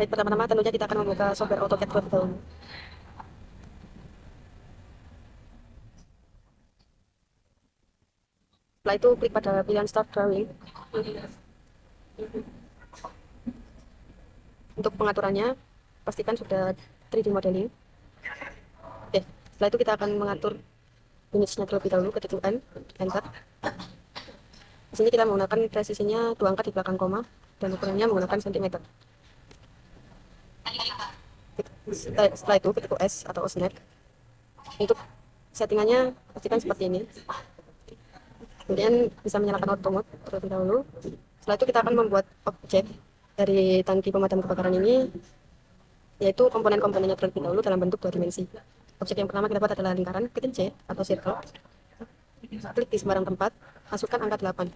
Baik, pertama-tama tentunya kita akan membuka software AutoCAD terlebih dahulu. Setelah itu klik pada pilihan Start Drawing. Untuk pengaturannya, pastikan sudah 3D modeling. Oke, setelah itu kita akan mengatur image-nya terlebih dahulu, ketik N, Enter. Di sini kita menggunakan presisinya 2 angka di belakang koma dan ukurannya menggunakan cm. Setelah itu ketik S atau Snap. Untuk settingannya pastikan seperti ini. Kemudian bisa menyalakan auto mode terlebih dahulu. Setelah itu kita akan membuat objek dari tangki pemadam kebakaran ini, yaitu komponen-komponennya terlebih dahulu dalam bentuk 2 dimensi. Objek yang pertama kita buat adalah lingkaran, ketik C atau circle. Klik di sembarang tempat, masukkan angka 8.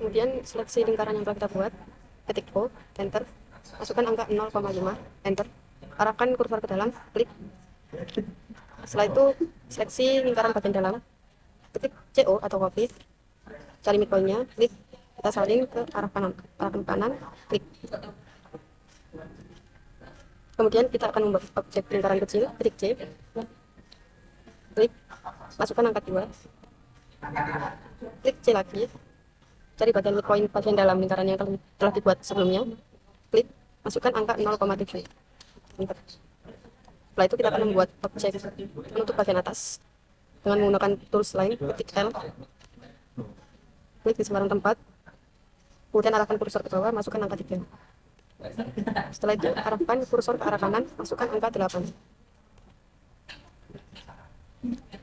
Kemudian seleksi lingkaran yang telah kita buat, ketik O, Enter, masukkan angka 0,5, Enter, arahkan kursor ke dalam, klik. Setelah itu seleksi lingkaran bagian dalam, ketik CO atau copy, cari midpoint-nya, klik, kita salin ke arah kanan, klik. Kemudian kita akan membuat objek lingkaran kecil, ketik C, klik, masukkan angka 2, klik C lagi, cari bagian midpoint bagian dalam lingkaran yang telah dibuat sebelumnya, klik, masukkan angka 0,7. Setelah itu kita akan membuat objek penutup bagian atas dengan menggunakan tools lain, ketik L, klik di sembarang tempat, kemudian arahkan kursor ke bawah, masukkan angka 3. Setelah itu arahkan kursor ke arah kanan, masukkan angka 8.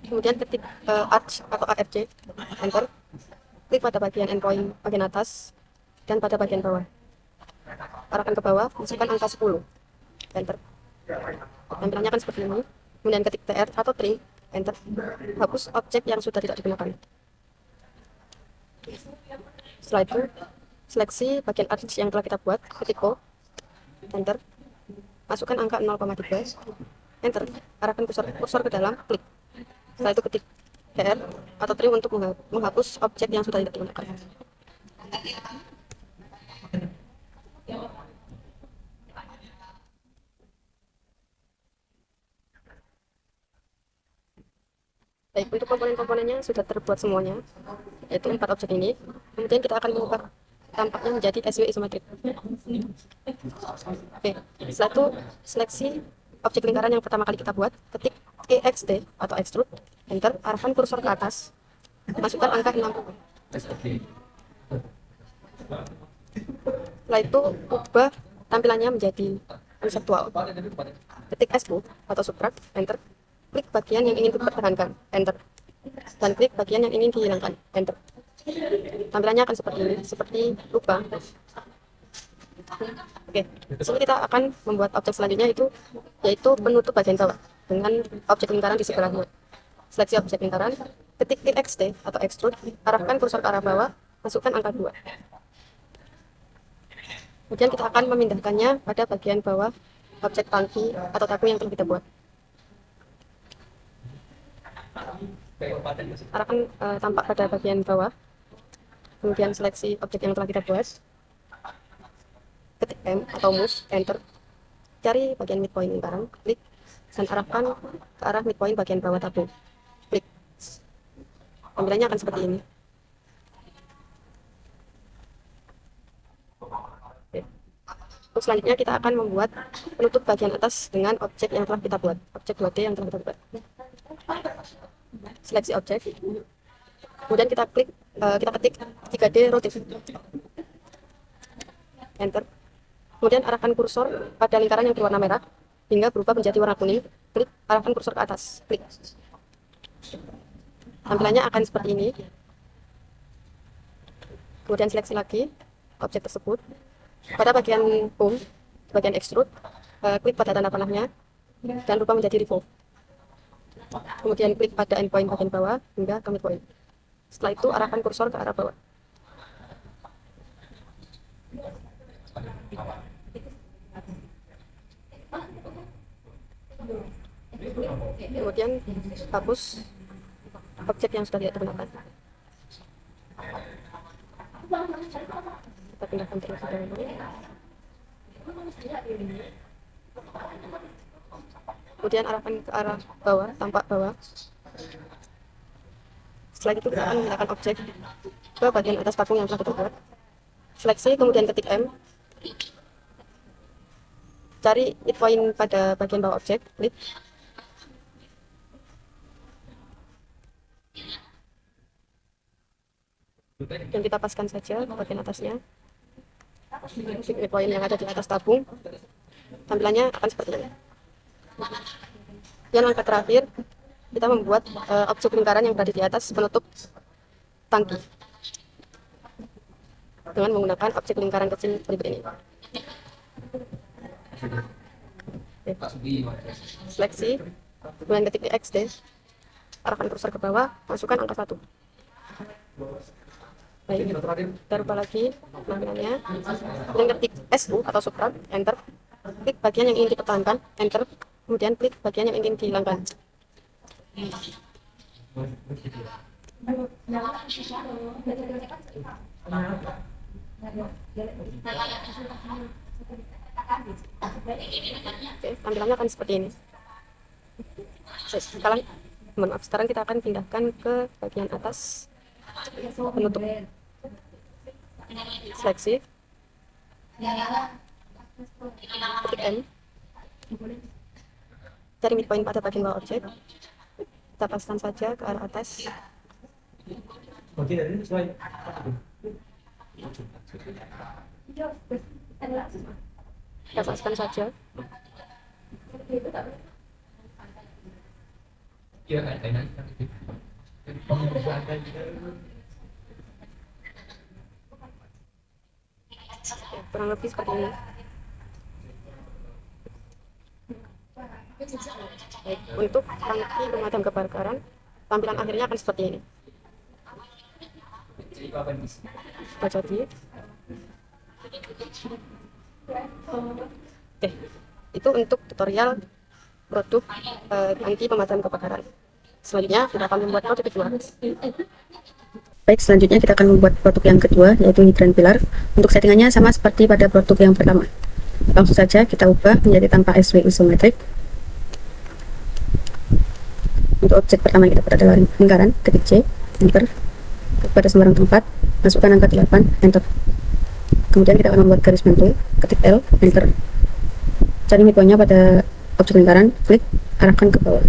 Kemudian ketik Arch atau ARC, Enter, klik pada bagian endpoint bagian atas dan pada bagian bawah, arahkan ke bawah, masukkan angka 10, Enter. Tampilannya akan seperti ini. Kemudian ketik TR atau trim, Enter, hapus objek yang sudah tidak digunakan. Setelah itu seleksi bagian arch yang telah kita buat, ketik O, Enter, masukkan angka 0,3, Enter, arahkan kursor ke dalam, klik. Setelah itu ketik TR atau trim untuk menghapus objek yang sudah tidak digunakan. Baik, untuk komponen-komponennya sudah terbuat semuanya, yaitu 4 objek ini. Kemudian kita akan mengubah tampaknya menjadi SW isometrik. Oke, setelah itu seleksi objek lingkaran yang pertama kali kita buat, ketik EXT atau extrude, Enter, arahkan kursor ke atas, masukkan angka 6. Setelah itu ubah tampilannya menjadi konseptual, ketik SU atau subtract, Enter, klik bagian yang ingin dipertahankan, Enter, dan klik bagian yang ingin dihilangkan, Enter. Tampilannya akan seperti ini, seperti lupa. Oke, sini kita akan membuat objek selanjutnya yaitu penutup bagian bawah dengan objek lingkaran di sebelahnya. Seleksi objek lingkaran, ketik EXT atau extrude, arahkan kursor ke arah bawah, masukkan angka 2. Kemudian kita akan memindahkannya pada bagian bawah objek tangki atau taku yang telah kita buat. Arahkan tampak pada bagian bawah, kemudian seleksi objek yang telah kita buat, ketik M atau move, Enter, cari bagian midpoint lingkaran, klik, dan arahkan ke arah midpoint bagian bawah tabung, klik. Tampilannya akan seperti ini. Untuk selanjutnya kita akan membuat penutup bagian atas dengan objek yang telah kita buat, objek 2D yang telah kita buat. Seleksi objek, kemudian kita ketik 3D rotate, Enter, kemudian arahkan kursor pada lingkaran yang berwarna merah hingga berubah menjadi warna kuning, klik, arahkan kursor ke atas, klik. Tampilannya akan seperti ini. Kemudian seleksi lagi objek tersebut, pada bagian home, bagian extrude, klik pada tanda panahnya dan rubah menjadi revolve. Kemudian klik pada endpoint bagian bawah hingga ke midpoint. Setelah itu arahkan kursor ke arah bawah. Kemudian hapus objek yang sudah tidak digunakan. Kita pindahkan terlebih dahulu. Kemudian arahkan ke arah bawah, tampak bawah. Setelah itu kita akan memindahkan objek ke bagian atas patung yang telah kita buat. Seleksi, kemudian ketik M. Cari hit point pada bagian bawah objek, klik. Dan kita paskan saja ke bagian atasnya. Hit point yang ada di atas tabung. Tampilannya akan seperti ini. Yang langkah terakhir, kita membuat objek lingkaran yang berada di atas penutup tangki dengan menggunakan objek lingkaran kecil berikut ini. Seleksi, kemudian ketik XD, arahkan kursor ke bawah, masukkan angka 1. Baik, kita rubah lagi tampilannya. Kemudian ketik SU atau subtract, enter. Klik bagian yang ingin dipertahankan, enter. Kemudian klik bagian yang ingin dihilangkan. Oke, tampilannya akan seperti ini. Sekarang kita akan pindahkan ke bagian atas penutup. Seleksi, ketik M, cari midpoint pada bagian bawah objek, kita paskan saja ke arah atas. Kita paskan saja. Kurang lebih seperti ini. Baik, untuk tangki pemadam kebakaran, tampilan akhirnya akan seperti ini. Sudah jadi. Oke, itu untuk tutorial produk tangki pemadam kebakaran. Selanjutnya kita akan membuat produk kedua. Baik, selanjutnya kita akan membuat produk yang kedua, yaitu hidran pilar. Untuk settingannya sama seperti pada produk yang pertama. Langsung saja kita ubah menjadi tanpa SW isometrik. Untuk objek pertama kita buat adalah lingkaran, ketik C, enter. Pada sembarang tempat, masukkan angka 8, enter. Kemudian kita akan membuat garis bantu, ketik L, enter. Cari midpointnya pada objek lingkaran, klik, arahkan ke bawah,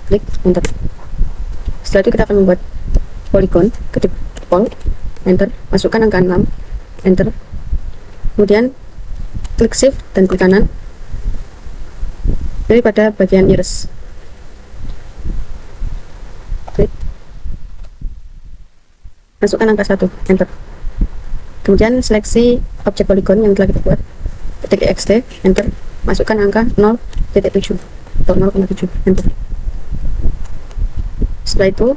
klik, enter. Setelah itu kita akan membuat poligon, ketik pol, enter. Masukkan angka 6, enter. Kemudian klik shift dan klik kanan, pilih pada bagian iris, klik, masukkan angka 1, enter. Kemudian seleksi objek poligon yang telah kita buat, ketik XD, enter. Masukkan angka 0.7 atau 0,7, enter. Setelah itu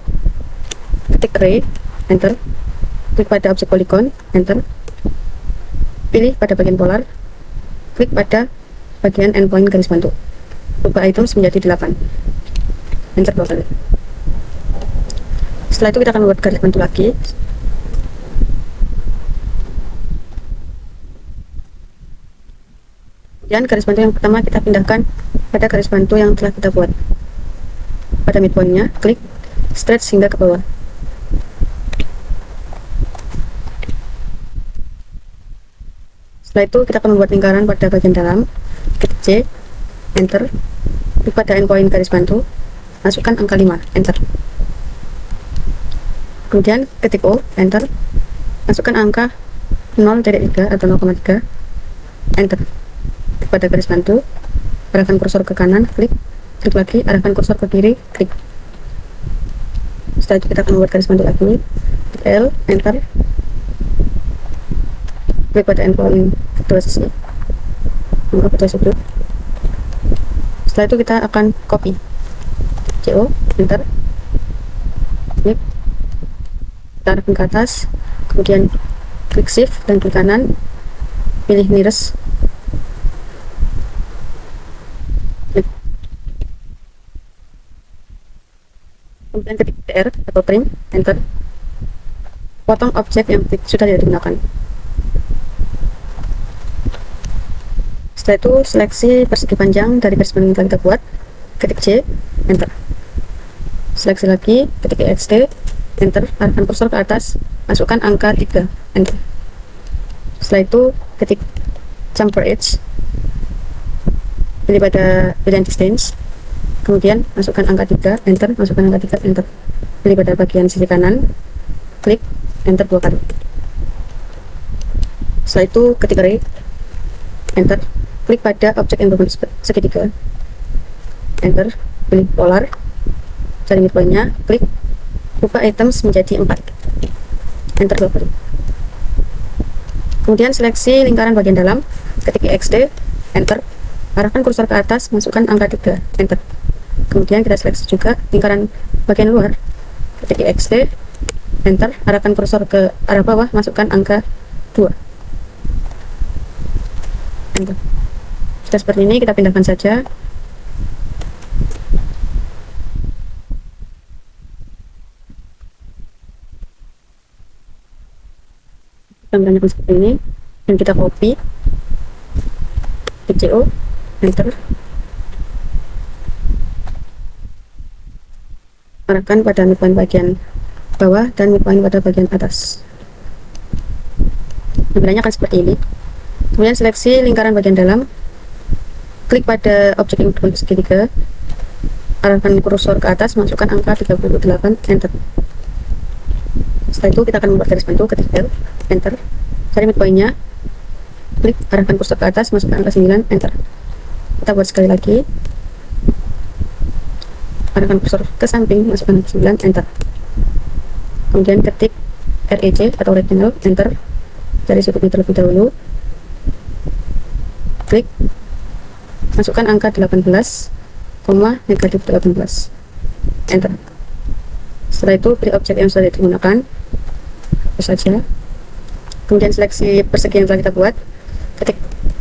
ketik array, enter. Klik pada objek poligon, enter. Pilih pada bagian polar, klik pada bagian endpoint garis bantu, ubah items menjadi 8, enter 2 kali. Setelah itu kita akan membuat garis bantu lagi. Dan garis bantu yang pertama kita pindahkan pada garis bantu yang telah kita buat. Pada midpointnya, klik stretch hingga ke bawah. Setelah itu kita akan membuat lingkaran pada bagian dalam, ketik C, enter. Klik pada endpoint garis bantu, masukkan angka 5, enter. Kemudian ketik O, enter. Masukkan angka 0.3 atau 0,3, enter. Klik pada garis bantu, arahkan kursor ke kanan, klik lagi, arahkan kursor ke kiri, klik. Setelah itu kita akan membuat garis bantu lagi, L, enter. Klik pada endpoint kedua sisi, grup. Setelah itu kita akan copy, CO, enter. Klik, kita arahkan ke atas, kemudian klik shift dan klik kanan, pilih nearest, klik. Kemudian ketik tr atau trim, enter. Potong objek yang sudah tidak digunakan. Setelah itu seleksi persegi panjang dari garis yang telah kita buat, ketik C, enter. Seleksi lagi, ketik EXT, enter. Arahkan kursor ke atas, masukkan angka 3, enter. Setelah itu ketik chamfer edge, pilih pada pilihan distance, kemudian masukkan angka 3, enter. Masukkan angka 3, enter. Pilih pada bagian sisi kanan, klik enter 2 kali. Setelah itu ketik array, enter. Klik pada objek yang berbentuk segitiga, enter. Pilih polar, cari midpointnya, klik, ubah items menjadi 4, enter 2 kali. Kemudian seleksi lingkaran bagian dalam, ketik EXT, enter. Arahkan kursor ke atas, masukkan angka 3, enter. Kemudian kita seleksi juga lingkaran bagian luar, ketik EXT, enter. Arahkan kursor ke arah bawah, masukkan angka 2, enter. Sudah seperti ini, kita pindahkan saja. Gambarnya seperti ini, dan kita copy, klik CO, enter. Arahkan pada midpoint bagian bawah dan midpoint pada bagian atas. Tampilannya akan seperti ini. Kemudian seleksi lingkaran bagian dalam, klik pada objek yang berbentuk segitiga, arahkan kursor ke atas, masukkan angka 38, enter. Setelah itu kita akan membuat garis bantu, ketik L, enter. Cari midpointnya, klik, arahkan kursor ke atas, masukkan angka 9, enter. Kita buat sekali lagi, arahkan kursor ke samping, masukkan angka 9, enter. Kemudian ketik REC atau rectangle, enter. Cari sudutnya terlebih dahulu, klik, masukkan angka 18, negatif 18, enter. Setelah itu pilih objek yang sudah digunakan, hapus saja. Kemudian seleksi persegi yang telah kita buat, ketik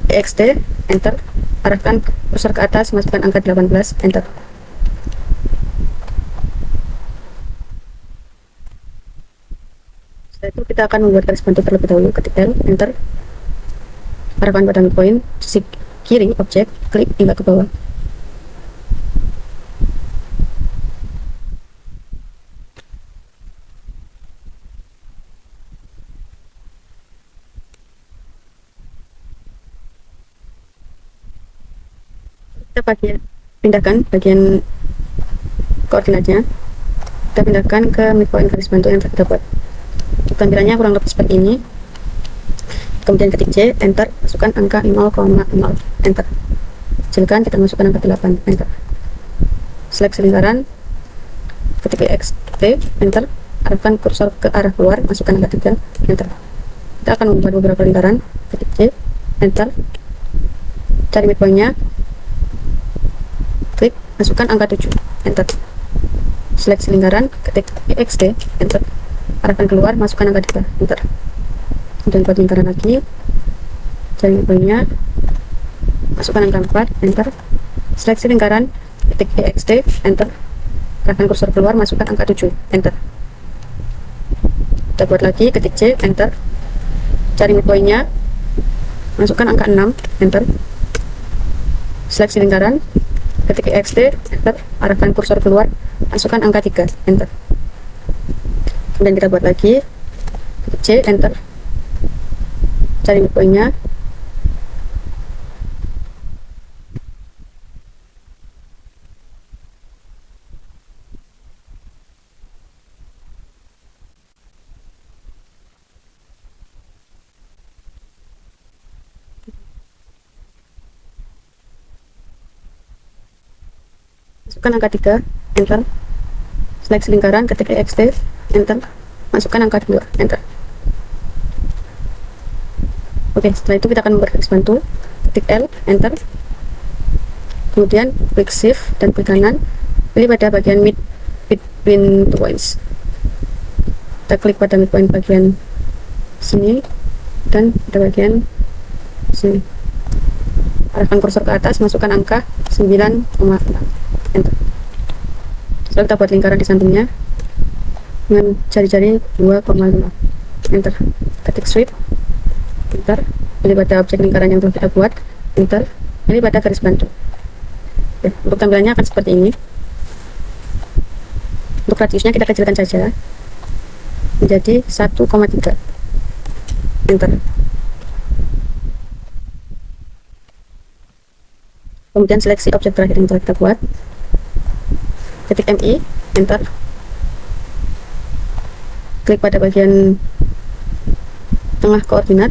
EXT, enter. Arahkan kursor ke atas, masukkan angka 18, enter. Setelah itu kita akan membuat garis bantu terlebih dahulu, ketik L, enter. Arahkan pada midpoint sisi kiri objek, klik hingga ke bawah. Kita pindahkan bagian koordinatnya, kita pindahkan ke midpoint garis bantu yang kita buat. Tampilannya kurang lebih seperti ini. Kemudian ketik C, enter. Masukkan angka 0,0, enter. Kecilkan, kita masukkan angka 8, enter. Seleksi lingkaran, ketik EXT, enter. Arahkan kursor ke arah keluar, masukkan angka 3, enter. Kita akan membuat beberapa lingkaran, ketik C, enter. Cari midpointnya, klik, masukkan angka 7, enter. Seleksi lingkaran, ketik EXT, enter. Arahkan keluar, masukkan angka 3, enter. Kemudian buat lingkaran lagi, cari midpointnya, masukkan angka 4, enter. Seleksi lingkaran, ketik EXT, enter. Arahkan kursor keluar, masukkan angka 7, enter. Kita buat lagi, ketik C, enter. Cari midpointnya, masukkan angka 6, enter. Seleksi lingkaran, ketik EXT, enter. Arahkan kursor keluar, masukkan angka 3, enter. Kemudian kita buat lagi, ketik C, enter. Cari midpointnya, masukkan angka 3, enter. Seleksi lingkaran, ketik EXT, enter. Masukkan angka 2, enter. Oke, setelah itu kita akan membuat garis bantu, ketik L, enter. Kemudian klik shift dan klik kanan, pilih pada bagian between two points. Kita klik pada midpoint bagian sini dan pada bagian sini. Arahkan kursor ke atas, masukkan angka 9,4, enter. Setelah kita buat lingkaran di sampingnya dengan jari-jari 2,5. Enter. Ketik sweep. Enter. Pilih pada objek lingkaran yang telah kita buat. Enter. Pilih pada garis bantu. Oke, untuk tampilannya akan seperti ini. Untuk radiusnya kita kecilkan saja menjadi 1,3. Enter. Kemudian seleksi objek terakhir yang telah kita buat. Ketik MI. Enter. Klik pada bagian tengah koordinat.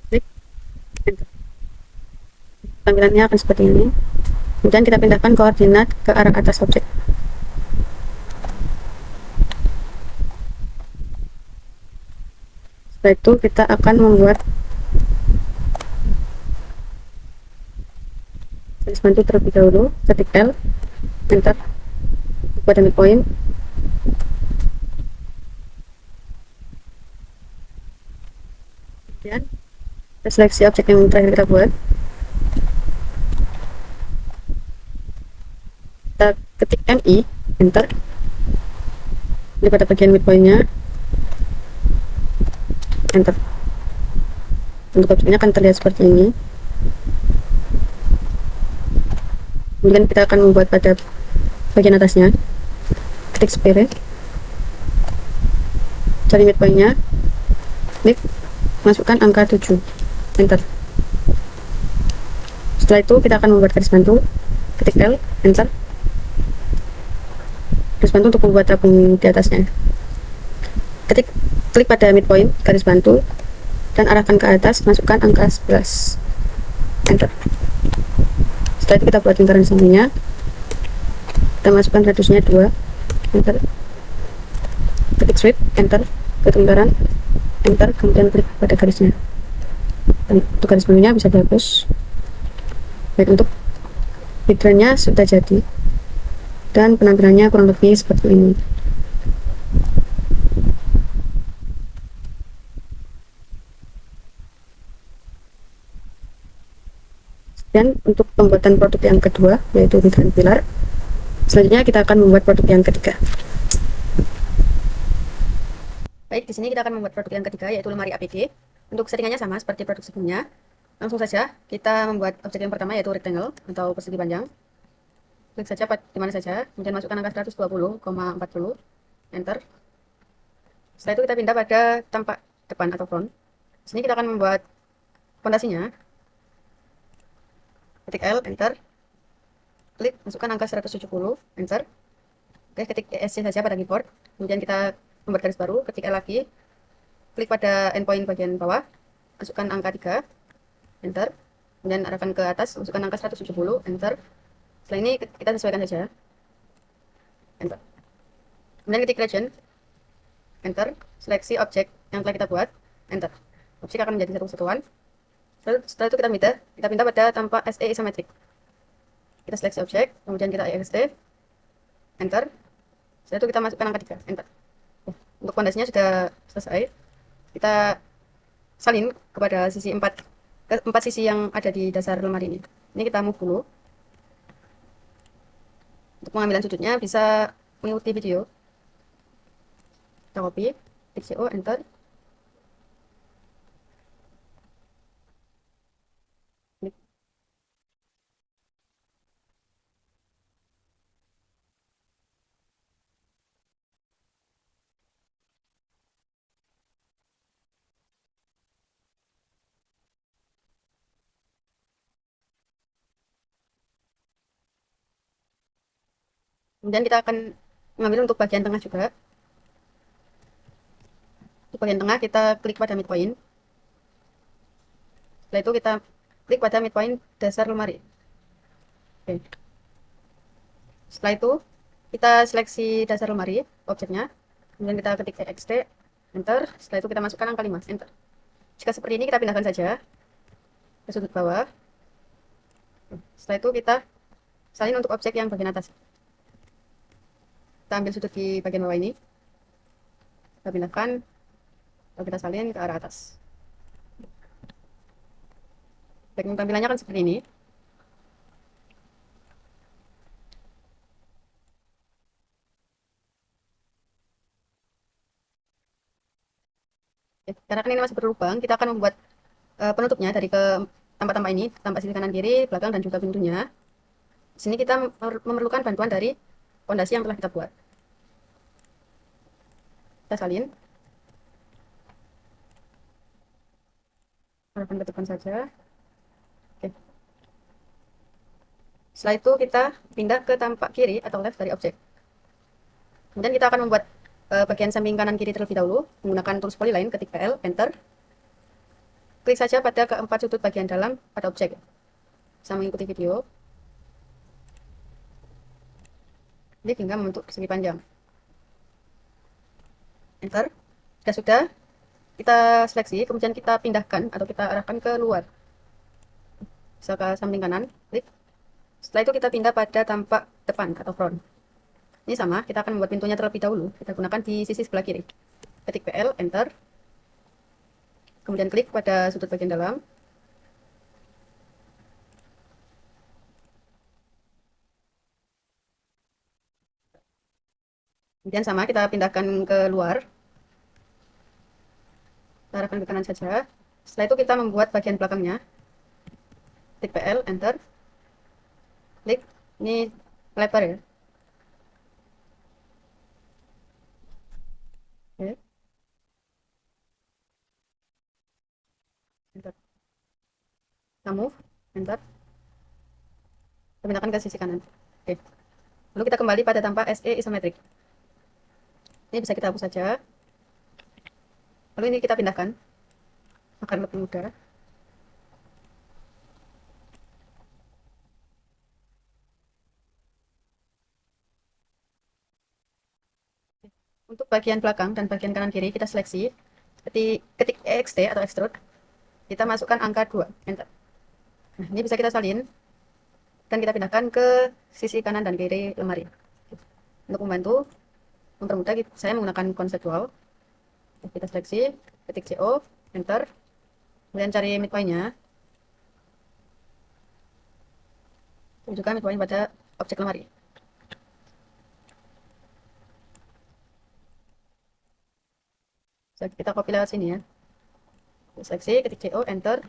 Klik. Enter. Tampilannya akan seperti ini. Kemudian kita pindahkan koordinat ke arah atas objek. Setelah itu kita akan membuat garis bantu terlebih dahulu. Ketik L. Enter. Pada midpoint. Kemudian kita seleksi objek yang terakhir kita buat. Kita ketik MI. Enter. Di pada bagian midpointnya. Enter. Untuk objeknya akan terlihat seperti ini. Kemudian kita akan membuat pada bagian atasnya. Ketik spirit, cari midpointnya, klik, masukkan angka 7. Enter. Setelah itu kita akan membuat garis bantu. Ketik L. Enter. Garis bantu untuk membuat tabung di atasnya. Klik pada midpoint garis bantu dan arahkan ke atas, masukkan angka 11. Enter. Setelah itu kita buat lingkaran sampingnya. Kita masukkan radiusnya 2. Enter. Ketik sweep. Enter. Klik lingkaran. Enter. Kemudian klik pada garisnya. Dan untuk garis bantunya bisa dihapus. Baik, untuk hidrannya sudah jadi dan penampilannya kurang lebih seperti ini. Dan untuk pembuatan produk yang kedua, yaitu hidran pilar, selanjutnya kita akan membuat produk yang ketiga. Baik, di sini kita akan membuat produk yang ketiga, yaitu lemari APD. Untuk settingannya sama seperti produk sebelumnya. Langsung saja kita membuat objek yang pertama, yaitu rectangle atau persegi panjang. Klik saja di mana saja, kemudian masukkan angka 120,40. Enter. Setelah itu kita pindah pada tampak depan atau front. Di sini kita akan membuat fondasinya. Ketik L. Enter. Klik, masukkan angka 170. Enter. Oke, ketik ESC saja pada keyboard. Kemudian kita membuat garis baru. Ketik L lagi. Klik pada endpoint bagian bawah. Masukkan angka 3. Enter. Kemudian arahkan ke atas. Masukkan angka 170. Enter. Setelah ini kita sesuaikan saja. Enter. Kemudian ketik region. Enter. Seleksi objek yang telah kita buat. Enter. Objek akan menjadi satu kesatuan. Setelah itu kita pindah pada tampak SE isometric. Kita seleksi objek, kemudian kita EXT. Enter. Setelah itu kita masukkan angka 3. Enter. Untuk fondasinya sudah selesai. Kita salin kepada sisi 4 sisi yang ada di dasar lemari ini. Ini kita move dulu. Untuk pengambilan sudutnya bisa mengikuti video. Kita copy, klik CO, enter. Kemudian kita akan mengambil untuk bagian tengah juga. Untuk bagian tengah kita klik pada midpoint. Setelah itu kita klik pada midpoint dasar lemari. Oke. Setelah itu kita seleksi dasar lemari objeknya. Kemudian kita ketik EXT, enter. Setelah itu kita masukkan angka 5, enter. Jika seperti ini kita pindahkan saja ke sudut bawah. Setelah itu kita salin untuk objek yang bagian atas. Kita ambil sudut di bagian bawah ini. kita pindahkan, lalu kita salin ke arah atas. Tampilannya kan seperti ini. Karena kan ini masih berlubang, kita akan membuat penutupnya dari ke tampak-tampak ini, tampak sisi kanan kiri, belakang, dan juga pintunya. Di sini kita memerlukan bantuan dari fondasi yang telah kita buat. Kita salin, arahkan ke depan saja. Oke. Setelah itu kita pindah ke tampak kiri atau left dari objek. Kemudian kita akan membuat bagian samping kanan kiri terlebih dahulu menggunakan tools polyline, ketik PL, enter. Klik saja pada keempat sudut bagian dalam pada objek. Bisa mengikuti video. Klik hingga membentuk persegi panjang. Enter. Jika sudah, kita seleksi, kemudian kita pindahkan atau kita arahkan ke luar. Bisa ke samping kanan, klik. Setelah itu kita pindah pada tampak depan atau front. Ini sama, kita akan membuat pintunya terlebih dahulu. Kita gunakan di sisi sebelah kiri. Ketik PL, enter. Kemudian klik pada sudut bagian dalam. Kemudian sama, kita pindahkan ke luar. Kita arahkan ke kanan saja. Setelah itu kita membuat bagian belakangnya. Ketik PL, enter. Klik. Ini lebar ya. Oke. Enter. Kita move, enter. Kita pindahkan ke sisi kanan. Oke. Lalu kita kembali pada tampak SE isometrik. Ini bisa kita hapus saja. Lalu ini kita pindahkan agar lebih mudah. Untuk bagian belakang dan bagian kanan kiri kita seleksi. Ketik EXT atau extrude. Kita masukkan angka 2, enter. Nah, ini bisa kita salin dan kita pindahkan ke sisi kanan dan kiri lemari. Untuk membantu mempermudah, saya menggunakan konseptual. Kita seleksi, ketik CO, enter. Kemudian cari midpoint-nya. Tunjukkan midpoint pada objek lemari. Kita copy lewat sini ya. Seleksi, ketik CO, enter.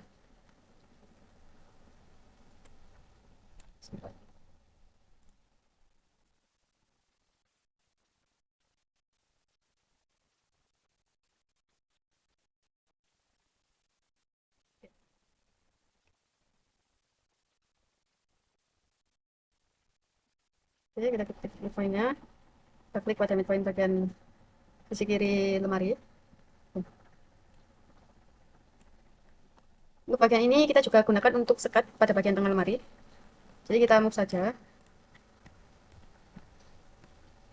Oke, kita ketik midpoint-nya. Kita klik pada midpoint bagian sisi kiri lemari. Untuk bagian ini kita juga gunakan untuk sekat pada bagian tengah lemari. Jadi kita move saja.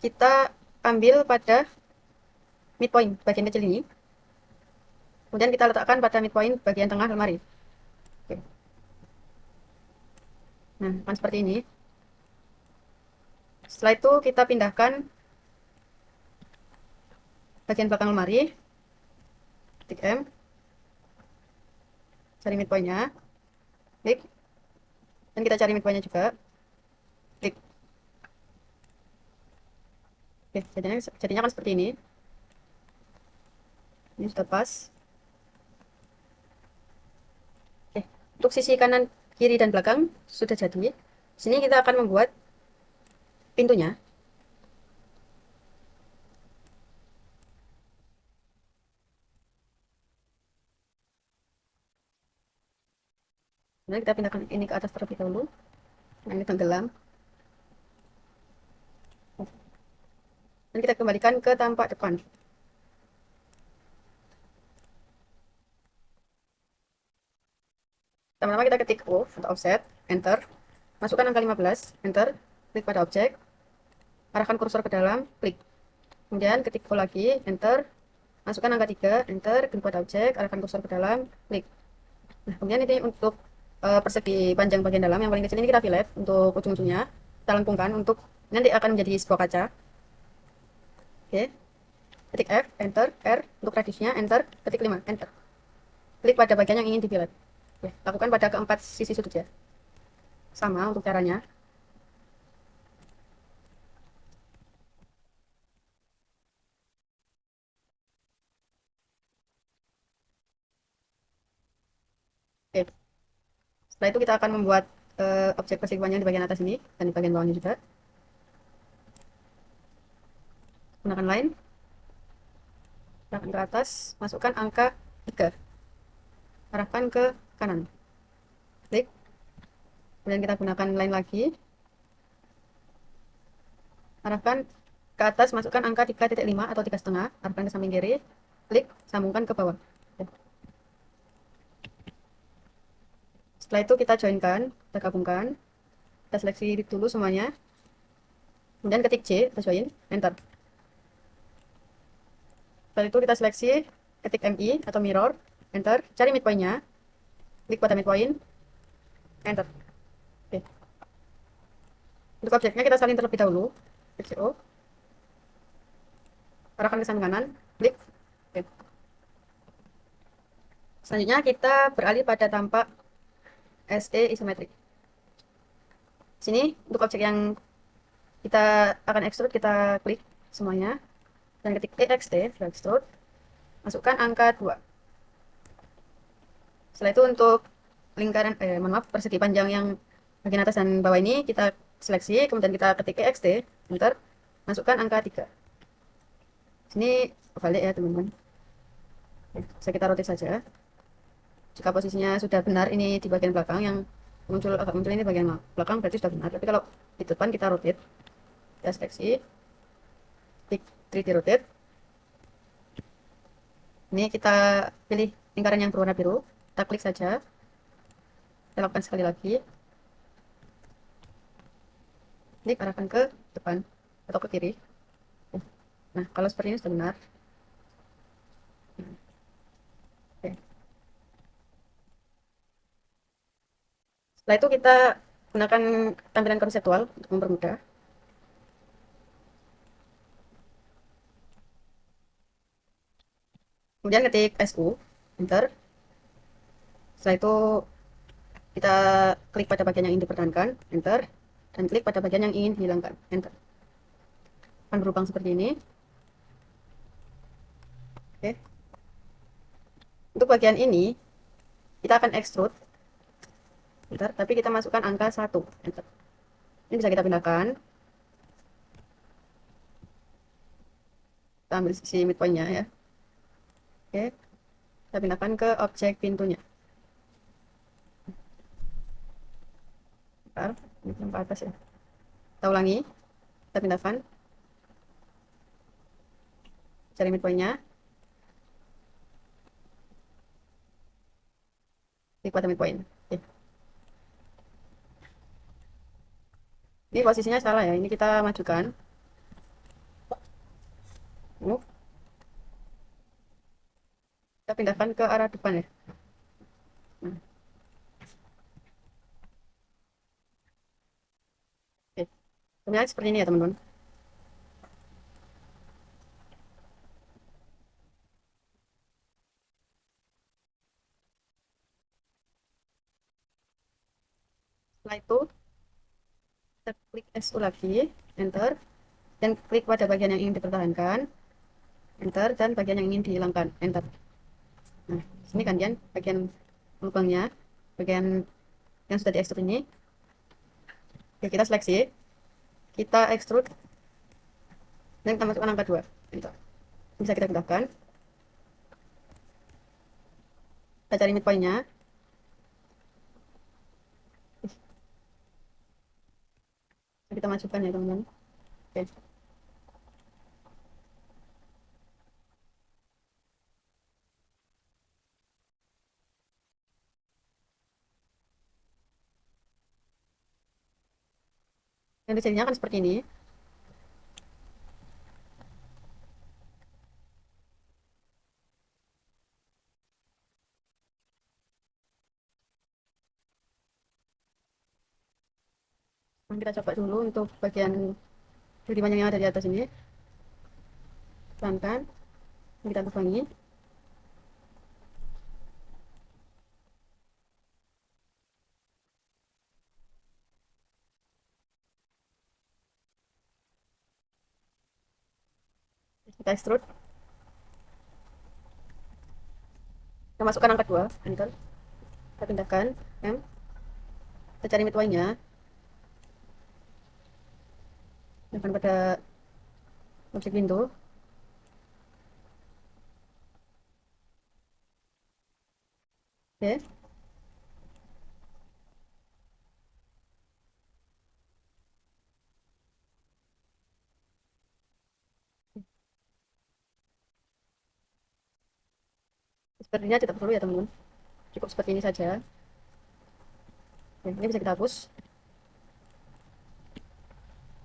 Kita ambil pada midpoint bagian kecil ini. Kemudian kita letakkan pada midpoint bagian tengah lemari. Oke. Nah, akan seperti ini. Setelah itu kita pindahkan bagian belakang lemari. Ketik M. Cari midpoint-nya. Klik. Dan kita cari midpoint-nya juga. Klik. Oke, jadinya kan seperti ini. Ini sudah pas. Oke, untuk sisi kanan, kiri, dan belakang sudah jadi. Sini kita akan membuat pintunya. Kemudian kita pindahkan ini ke atas terlebih dahulu. Nah, ini tenggelam. Dan kita kembalikan ke tampak depan. Pertama-tama kita ketik O untuk offset, enter. Masukkan angka 15, enter. Klik pada objek. Arahkan kursor ke dalam, klik. Kemudian ketik O lagi, enter. Masukkan angka 3, enter. Klik pada objek, arahkan kursor ke dalam, klik. Nah, kemudian ini untuk persegi panjang bagian dalam yang paling kecil ini kita fillet untuk ujung-ujungnya. Kita lengkungkan untuk nanti akan menjadi sebuah kaca. Oke. ketik F, enter, R untuk radiusnya, enter, ketik 5, enter. Klik pada bagian yang ingin dipilet. Oke, lakukan pada keempat sisi sudut ya. Sama untuk caranya. Oke, setelah itu kita akan membuat objek persekuannya di bagian atas ini dan di bagian bawahnya juga. Gunakan line, arahkan ke atas, masukkan angka 3, arahkan ke kanan. Klik, kemudian kita gunakan line lagi, arahkan ke atas, masukkan angka 3,5 atau 3,5, arahkan ke samping kiri, klik, sambungkan ke bawah. Setelah itu kita joinkan, kita gabungkan, kita seleksi dulu semuanya, kemudian ketik J, kita join, enter. Setelah itu kita seleksi, ketik MI atau mirror, enter, cari midpoint-nya, klik pada midpoint, enter. Oke. Untuk objeknya kita salin terlebih dahulu, klik CO, arahkan ke samping kanan, klik. Oke. Selanjutnya kita beralih pada tampak SE isometrik. Sini untuk objek yang kita akan extrude, kita klik semuanya dan ketik EXT, extrude, masukkan angka 2. Setelah itu untuk lingkaran, mohon maaf, persegi panjang yang bagian atas dan bawah ini kita seleksi, kemudian kita ketik EXT, enter, masukkan angka 3. Sini balik ya teman-teman. Bisa kita rotate saja. Jika posisinya sudah benar ini di bagian belakang, yang agak muncul ini bagian belakang berarti sudah benar. Tapi kalau di depan kita rotate, kita seleksi, klik 3D rotate. Ini kita pilih lingkaran yang berwarna biru, kita klik saja. Kita lakukan sekali lagi. Klik, arahkan ke depan atau ke kiri. Nah, kalau seperti ini sudah benar. Oke. Setelah itu kita gunakan tampilan konseptual untuk mempermudah. Kemudian ketik SU, enter. Setelah itu kita klik pada bagian yang ingin dipertahankan, enter. Dan klik pada bagian yang ingin dihilangkan, enter. Akan berubah seperti ini. Oke. Untuk bagian ini, kita akan extrude, enter. Tapi kita masukkan angka 1, enter. Ini bisa kita pindahkan. Kita ambil sisi midpoint-nya ya. Oke. Kita pindahkan ke objek pintunya. Bentar, ini belum ke atas ya. Kita ulangi, kita pindahkan, cari midpoint-nya, klik pada midpoint. Oke. Ini posisinya salah ya, ini kita majukan. Kita pindahkan ke arah depan ya. Nah, oke. Kemudian seperti ini ya teman-teman. Setelah itu, kita klik SU lagi, enter. Dan klik pada bagian yang ingin dipertahankan, enter. Dan bagian yang ingin dihilangkan, enter. Nah, sini kan bagian lubangnya, bagian yang sudah diekstrud ini. Oke, kita seleksi, kita extrude, dan kita masukkan angka 2. Enter. Bisa kita pindahkan. Kita cari midpoint-nya. Kita masukkan ya teman-teman. Oke. Yang desainnya akan seperti ini. Nah, kita coba dulu untuk bagian duri panjang yang ada di atas ini. Pelan-pelan. Kita tukangi. Kita extrude. Kita masukkan angka 2, enter. Kita pindahkan M. Kita cari midway-nya. Pindahkan pada objek window. Oke. Sepertinya tidak perlu ya teman-teman. Cukup seperti ini saja. Oke, ini bisa kita hapus.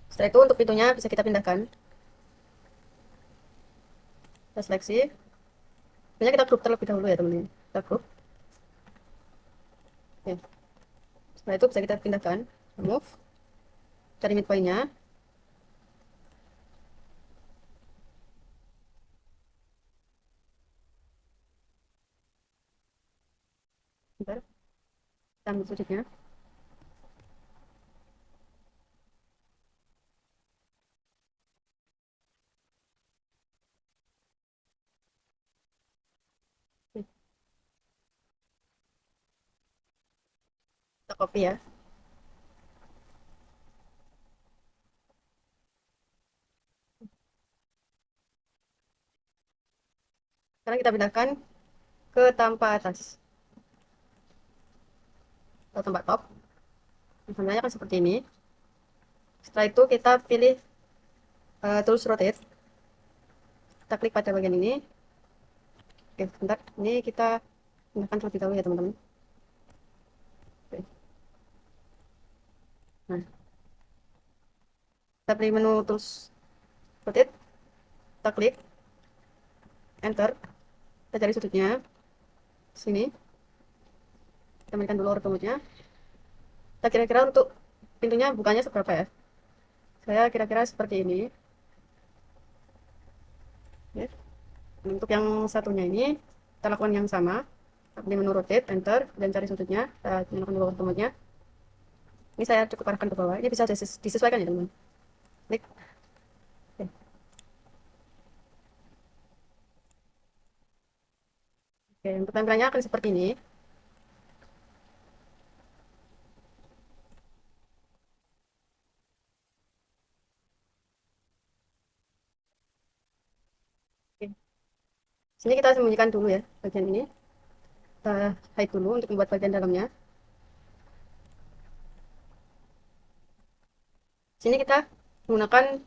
Setelah itu untuk pintunya bisa kita pindahkan. Kita seleksi. Pintunya kita group terlebih dahulu ya teman-teman. Kita group. Oke. Setelah itu bisa kita pindahkan. Move. Cari midway-nya. Bentar. Kita ambil sudutnya. Oke, kita copy ya. Sekarang kita pindahkan ke tampak atas atau tampak top. Misalnya kan seperti ini. Setelah itu kita pilih tools rotate. Kita klik pada bagian ini. Oke, bentar. Ini kita pindahkan terlebih dahulu ya teman-teman. Oke. Nah, kita pilih menu tools rotate. Kita klik enter. Kita cari sudutnya. Sini. Kita mainkan dulu orthomonya. Kita kira-kira untuk pintunya bukanya seberapa ya? Saya kira-kira seperti ini. Oke. Untuk yang satunya ini, kita lakukan yang sama. Kita pilih menu rotate, enter, dan cari sudutnya. Kita nyalakan dulu orthomonya. Ini saya cukup arahkan ke bawah. Ini bisa disesuaikan ya teman-teman. Klik. Oke. Oke, untuk tampilannya akan seperti ini. Oke. Sini kita sembunyikan dulu ya bagian ini. Kita hide dulu untuk membuat bagian dalamnya. Sini kita menggunakan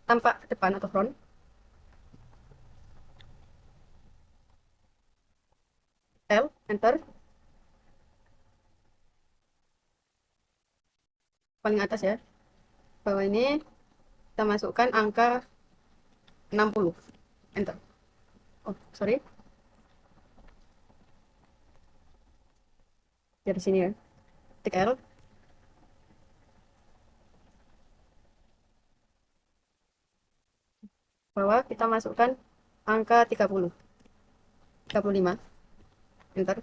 tampak depan atau front. L, enter. Paling atas ya. Bawah ini kita masukkan angka 60. Enter. Oh, sorry. Dari sini ya. Tik L. Bawah kita masukkan angka 30. 35. Enter.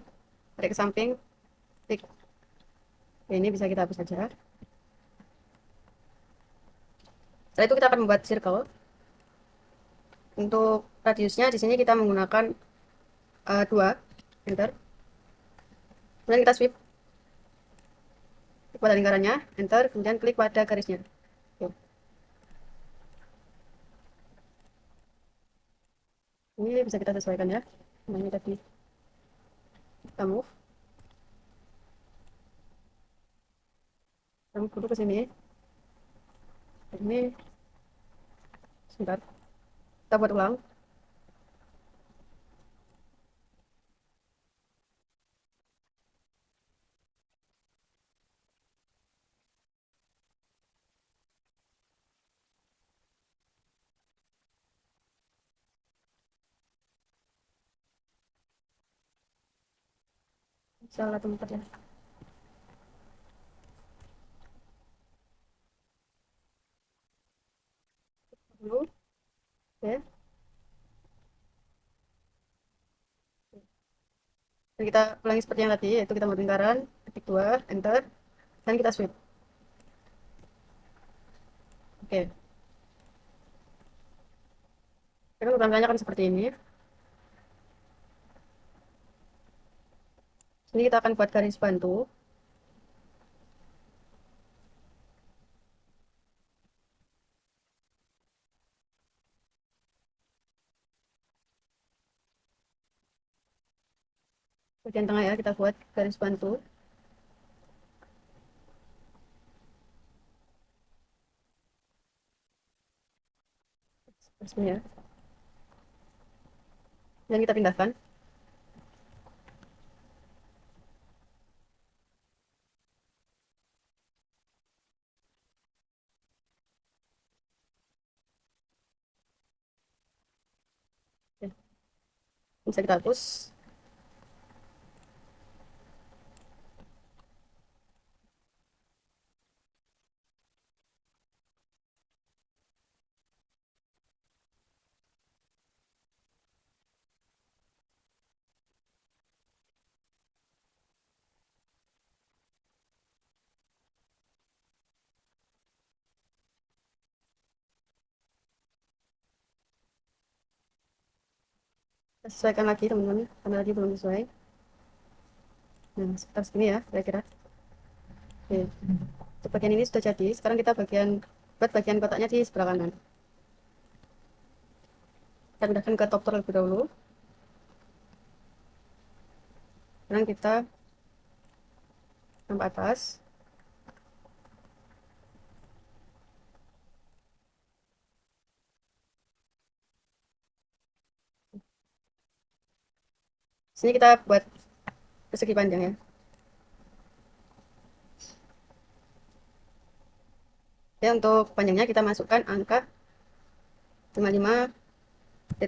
Tarik ke samping. Tik. Ini bisa kita hapus saja. Setelah itu kita akan membuat circle. Untuk radiusnya di sini kita menggunakan 2. Enter. Kemudian kita sweep pada lingkarannya. Enter. Kemudian klik pada garisnya. Oke. Ini bisa kita sesuaikan ya. Nah, ini tadi kita move. Kita move dulu ke sini. Ini sebentar. Kita buat ulang. Salah tempat ya. Dulu. Oke. Jadi kita ulangi seperti yang tadi, yaitu kita membuat lingkaran, ketik 2, enter, dan kita sweep. Oke, kita tampilannya akan seperti ini. Sini kita akan buat garis bantu. Bagian tengah ya, kita buat garis bantu. Seperti ini ya. Dan kita pindahkan. Oke, bisa kita hapus. Kita sesuaikan lagi teman-teman, karena tadi belum sesuai. Nah, sekitar segini ya, kira-kira. Oke, untuk bagian ini sudah jadi. Sekarang kita buat bagian kotaknya di sebelah kanan. Kita pindahkan ke top terlebih dahulu. Sekarang kita tambah atas. Sini kita buat persegi panjang ya. Ya, untuk panjangnya kita masukkan angka 55.5,5.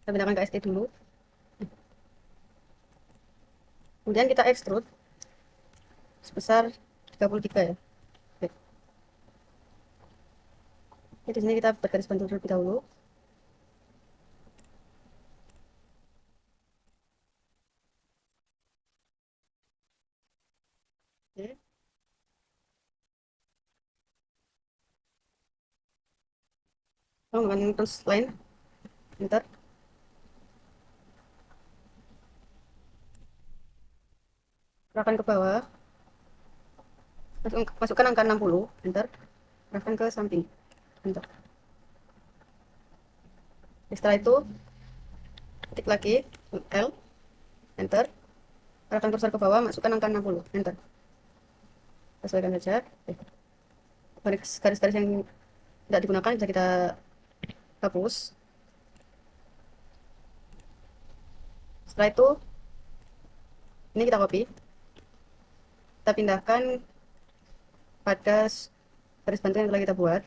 Kita pindahkan ke SD dulu. Kemudian kita extrude sebesar 33 ya. Oke. Jadi di sini kita buat garis bantu terlebih dahulu. Oke. Menggunakan terus line, enter. Arahkan ke bawah. Masukkan angka 60, enter. Arahkan ke samping, enter. Setelah itu ketik lagi L, enter. Arahkan kursor ke bawah, masukkan angka 60, enter. Sesuaikan saja. Garis-garis yang tidak digunakan bisa kita hapus. Setelah itu ini kita copy, kita pindahkan pada garis bantu yang telah kita buat.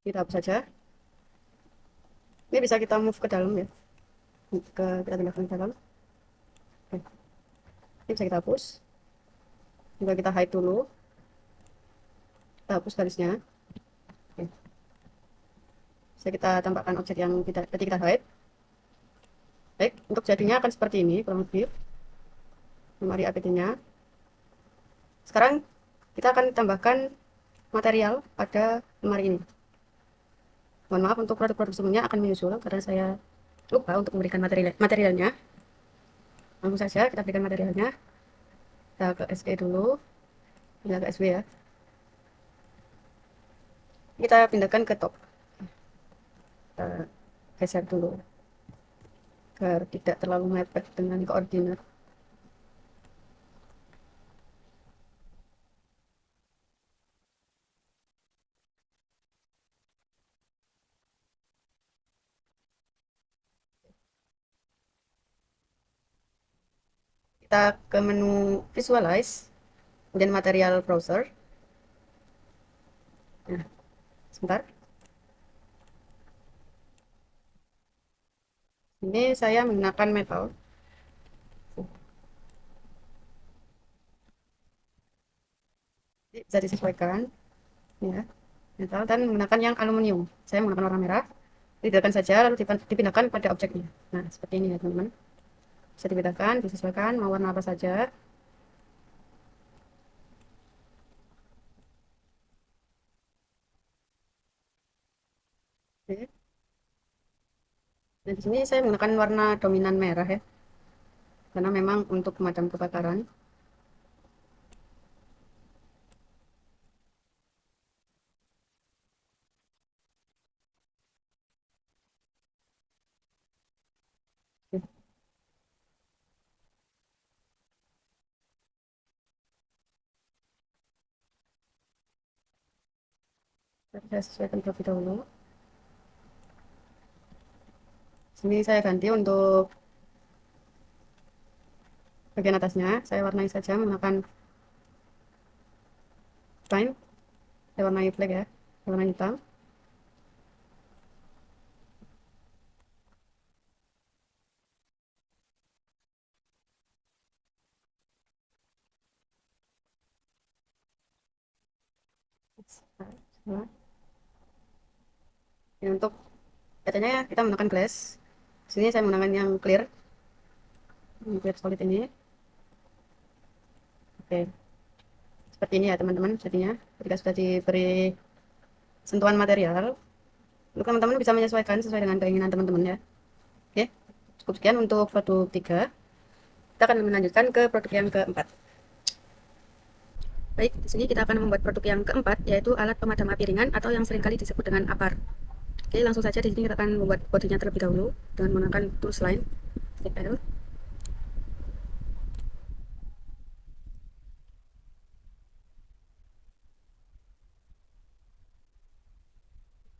Kita hapus saja. Ini bisa kita move ke dalam ya, kita pindahkan ke dalam. Ini bisa kita hapus. Juga kita hide dulu, kita hapus garisnya. Bisa kita tambahkan objek yang tadi kita hide. Baik, untuk jadinya akan seperti ini kurang lebih lemari APT-nya. Sekarang kita akan tambahkan material pada lemari ini. Mohon maaf, untuk produk-produk sebelumnya akan menyusul karena saya lupa untuk memberikan materialnya. Langsung saja kita berikan materialnya. Kita ke SE dulu, kita ke SW ya. Kita pindahkan ke top. Kita geser dulu agar tidak terlalu mepet dengan koordinat. Kita ke menu visualize, kemudian material browser. Nah, sebentar. Ini saya menggunakan metal. Bisa disesuaikan ya, metal dan menggunakan yang aluminium. Saya menggunakan warna merah. Dipindahkan saja lalu dipindahkan pada objeknya. Nah, seperti ini ya teman-teman. Bisa dipindahkan, disesuaikan mau warna apa saja. Oke. Nah, di sini saya menggunakan warna dominan merah ya, karena memang untuk pemadam kebakaran. Saya sesuaikan terlebih dahulu. Sini saya ganti untuk bagian atasnya. Saya warnai saja menggunakan prime. Saya warnai black ya, warna hitam. Nah, ini untuk kacanya kita menggunakan glass. Sini saya menggunakan yang clear, clear solid ini. Oke, seperti ini ya teman-teman. Jadinya ketika sudah diberi sentuhan material, untuk teman-teman bisa menyesuaikan sesuai dengan keinginan teman-teman ya. Oke, cukup sekian untuk produk 3. Kita akan melanjutkan ke produk yang keempat. Baik, di sini kita akan membuat produk yang keempat, yaitu alat pemadam api ringan atau yang seringkali disebut dengan APAR. Oke, langsung saja di sini kita akan membuat bodinya terlebih dahulu dengan menggunakan tools lain, stick L.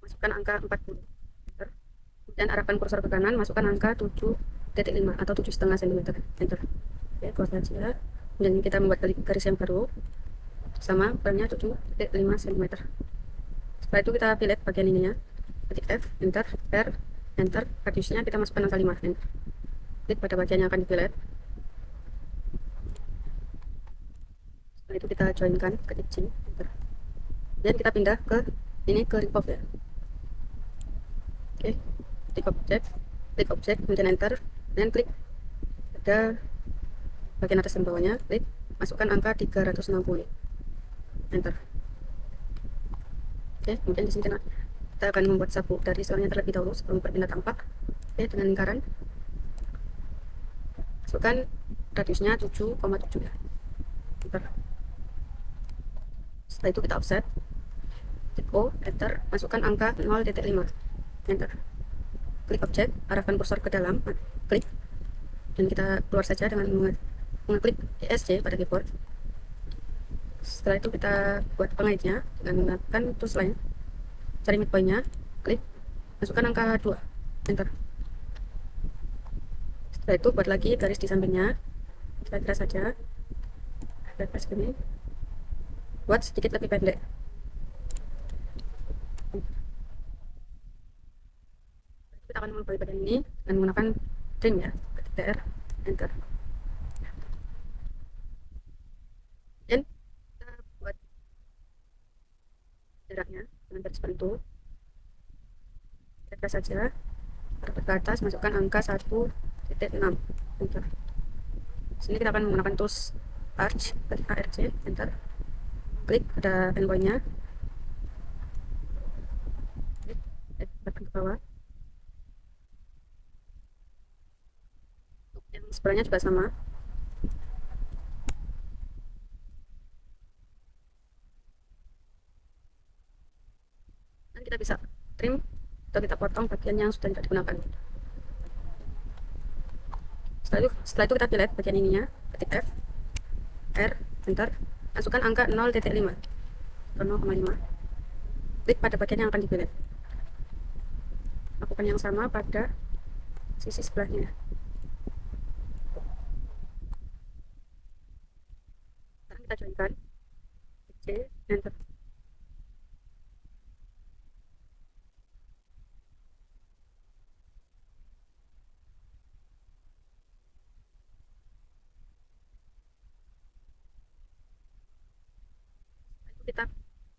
Masukkan angka 40. Kemudian arahkan kursor ke kanan, masukkan angka 7,5 atau 7,5 cm. Enter. Oke, close saja. Kemudian kita membuat garis yang baru sama ukurannya 7,5 cm. Setelah itu kita pilih bagian ininya, ketik F, enter, R, enter, radiusnya kita masukkan angka 5, enter. Klik pada bagian yang akan dipilih. Setelah itu kita joinkan, ketik J, enter. Dan kita pindah ke ini, ke remove ya. Oke, klik objek, kemudian enter, dan klik pada bagian atas dan bawahnya, klik, masukkan angka 360, enter. Oke, kemudian di sini kita akan membuat sapu dari selangnya terlebih dahulu sebelum berpindah tampak. Oke, dengan lingkaran, masukkan radiusnya 7,7 ya, enter. Setelah itu kita offset, klik O, enter, masukkan angka 0,5, enter. Klik objek, arahkan kursor ke dalam, klik, dan kita keluar saja dengan mengeklik ESC pada keyboard. Setelah itu kita buat pengaitnya dengan menggunakan tools lain, cari midpointnya, klik, masukkan angka 2, enter. Setelah itu buat lagi garis di sampingnya, kira-kira saja, garis ini, buat sedikit lebih pendek. Kita akan memulai bagian ini dengan menggunakan trim ya, TR, enter. Dan kita buat jaraknya dengan garis bantu, kira-kira saja, ke atas, masukkan angka 1,6, enter. Sini kita akan menggunakan tools arch, ketik ARC, enter. Klik pada endpointnya, klik ke bawah. Yang sebelahnya juga sama. Dan kita bisa trim atau kita potong bagian yang sudah tidak digunakan. Setelah itu kita pilih bagian ininya, ketik F, R, enter, masukkan angka 0,5 atau 0,5. Klik pada bagian yang akan dipilih. Lakukan yang sama pada sisi sebelahnya. Sekarang kita joinkan, C, enter.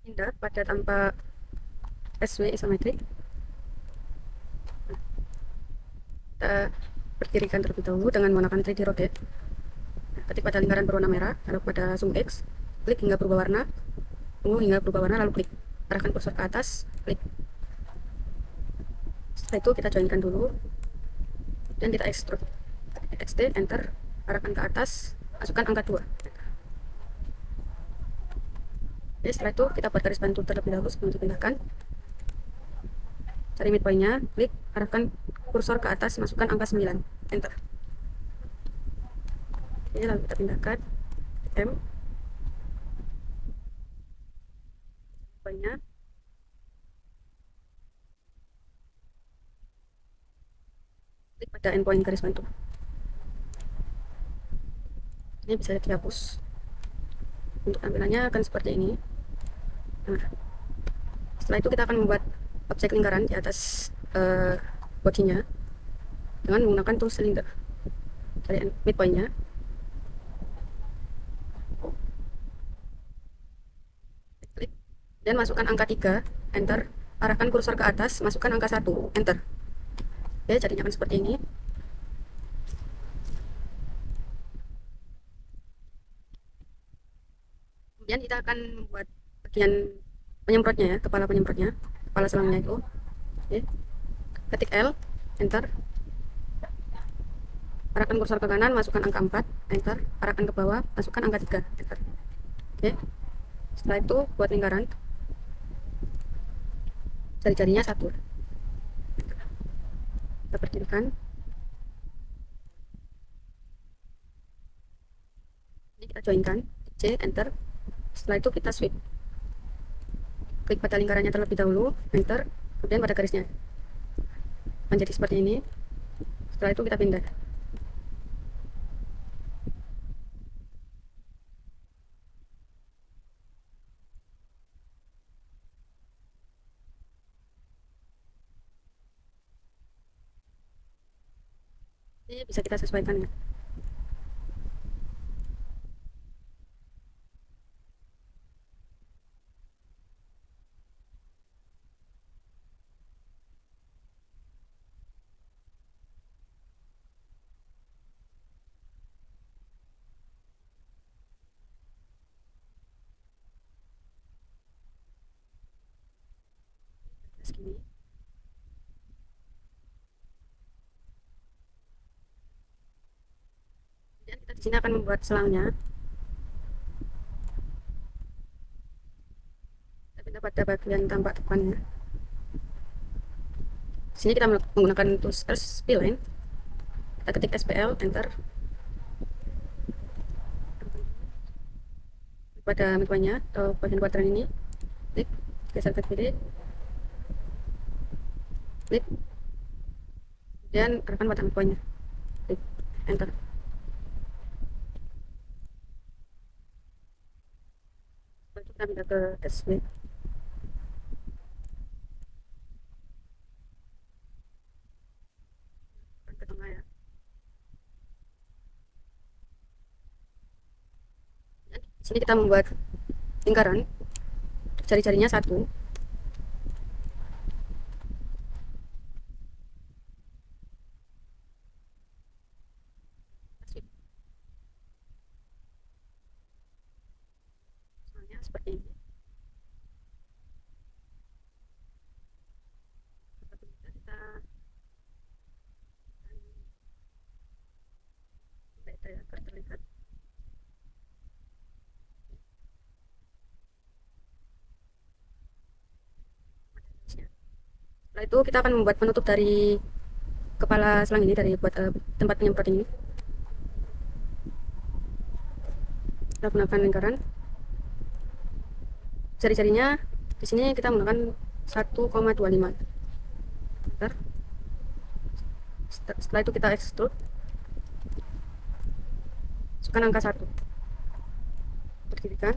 pindah pada tampak SW isometrik. Kita berdirikan terlebih dahulu dengan menggunakan 3D rotate. Ketik pada lingkaran berwarna merah, lalu pada zoom X, klik hingga berubah warna, tunggu hingga berubah warna, lalu klik. Arahkan kursor ke atas, klik. Setelah itu kita joinkan dulu, dan kita extrude. XT, enter, arahkan ke atas, masukkan angka 2. Oke, setelah itu kita buat garis bantu terlebih dahulu sebelum dipindahkan. Cari midpoint-nya, klik, arahkan kursor ke atas, masukkan angka 9, enter. Oke, lalu kita pindahkan M, midpoint-nya, klik pada endpoint garis bantu. Ini bisa dihapus. Untuk tampilannya akan seperti ini. Nah, setelah itu kita akan membuat objek lingkaran di atas bodinya dengan menggunakan tool cylinder. Cari midpoint-nya, klik, dan masukkan angka 3, enter. Arahkan kursor ke atas, masukkan angka 1, enter. Oke, jadinya akan seperti ini. Kemudian kita akan membuat bagian penyemprotnya ya, kepala penyemprotnya, kepala selangnya itu. Oke. Ketik L, enter. Arahkan kursor ke kanan, masukkan angka 4, enter. Arahkan ke bawah, masukkan angka 3, enter. Oke. Setelah itu buat lingkaran. Jari-jarinya 1. Kita berdirikan. Ini kita joinkan, C, enter. Setelah itu kita sweep. Klik pada lingkarannya terlebih dahulu, enter. Kemudian pada garisnya. Menjadi seperti ini. Setelah itu kita pindah. Ini bisa kita sesuaikan ya. Segini. Kemudian kita di sini akan membuat selangnya. Kita pindah pada bagian tampak depannya. Di sini kita menggunakan tools spline. Kita ketik SPL, enter. Pada midpoint-nya atau bagian kuadran ini, klik, geser ke kiri, klik, kemudian arahkan pada midpoint-nya, klik, enter. Lalu kita pindah ke SW. Ke tengah ya. Dan di sini kita membuat lingkaran, jari-jarinya 1. Misalnya seperti ini. Kita beda ya, agar terlihat. Setelah itu kita akan membuat penutup dari kepala selang ini, dari buat tempat penyemprot ini. Kita gunakan lingkaran. Jari-jarinya di sini kita menggunakan 1,25 meter. Setelah itu kita extrude, masukkan angka 1, berdirikan.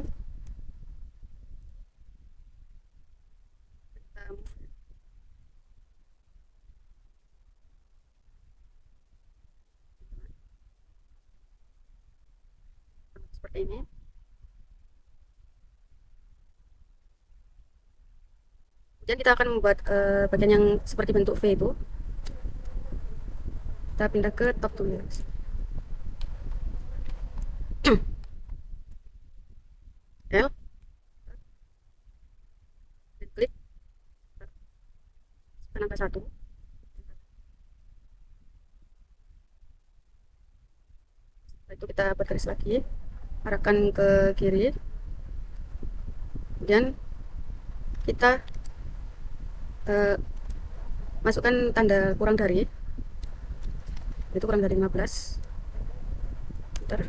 Seperti ini. Dan kita akan membuat bagian yang seperti bentuk V itu. Kita pindah ke top dulu ya. L, dan klik tekan angka 1. Setelah itu kita bergaris lagi, arahkan ke kiri, kemudian kita masukkan tanda kurang dari, itu kurang dari 15. Bentar.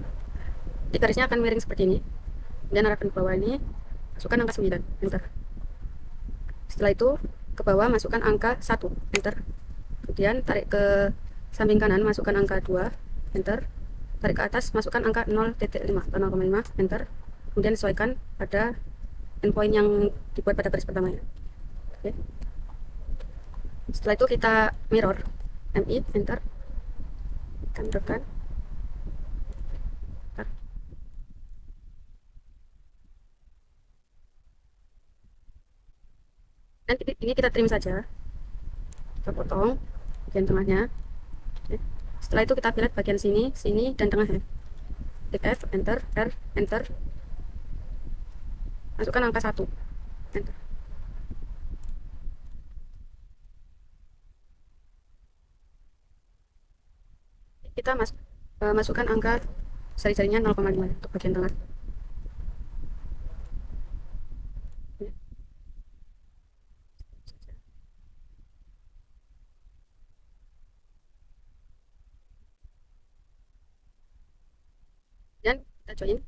Jadi garisnya akan miring seperti ini, dan arahkan ke bawah ini, masukkan angka 9, enter. Setelah itu ke bawah masukkan angka 1, enter. Kemudian tarik ke samping kanan, masukkan angka 2, enter. Tarik ke atas, masukkan angka 0,5 atau 0,5, enter. Kemudian sesuaikan pada endpoint yang dibuat pada garis pertama ya. Oke. Setelah itu kita mirror, MI, enter. Tekan. Dan ini kita trim saja, kita potong bagian tengahnya. Oke. Setelah itu kita pilih bagian sini, sini, dan tengah ya. Klik F, enter, R, enter. Masukkan angka 1, enter. Kita masukkan angka seri-serinya 0,5 untuk bagian tengah. Dan kita join,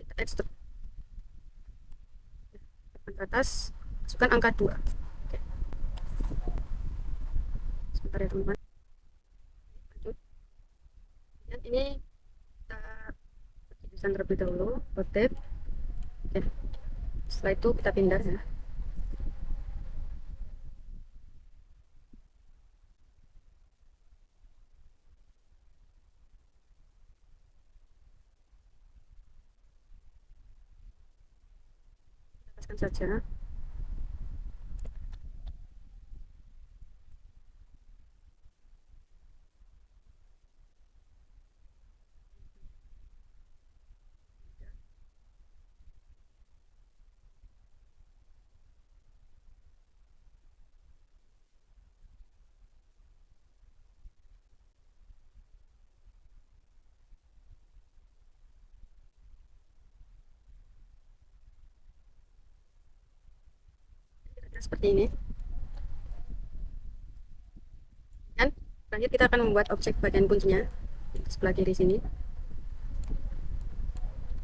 kita extrude ke atas, masukkan angka 2. Oke. Sebentar ya teman-teman, lanjut. Dan ini kita desain terlebih dahulu, rotate. Oke. Setelah itu kita pindah ya. Lepaskan saja. Seperti ini. Dan terakhir kita akan membuat objek bagian kuncinya di sebelah kiri sini.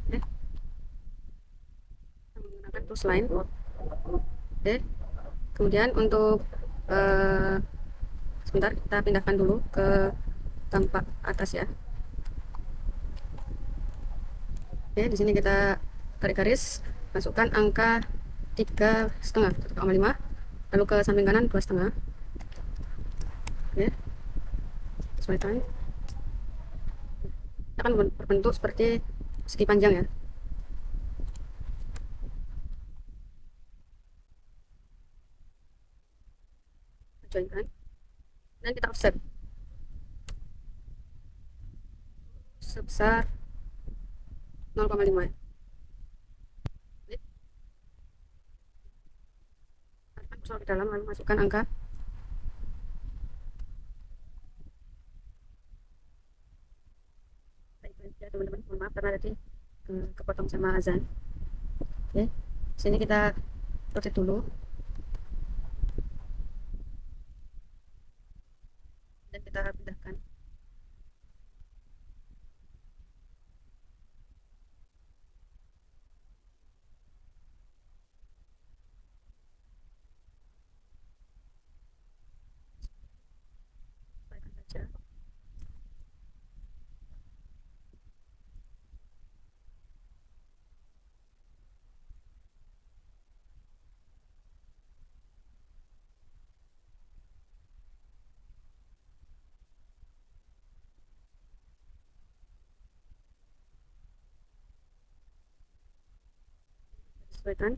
Oke. Kita menggunakan tools line. Oke. Kemudian untuk sebentar kita pindahkan dulu ke tampak atas ya. Oke, di sini kita tarik garis, masukkan angka 3,5, 1,5, lalu ke samping kanan 2,5. Oke, sesuaikan. Akan berbentuk seperti segi panjang ya. Joinkan dan kita offset sebesar 0,5 ya. Arahkan kursor ke dalam lalu masukkan angka. Ya teman-teman, mohon maaf karena tadi kepotong sama azan. Oke, sini kita rotate dulu dan kita pindahkan. Sesuaikan saja. Sesuaikan.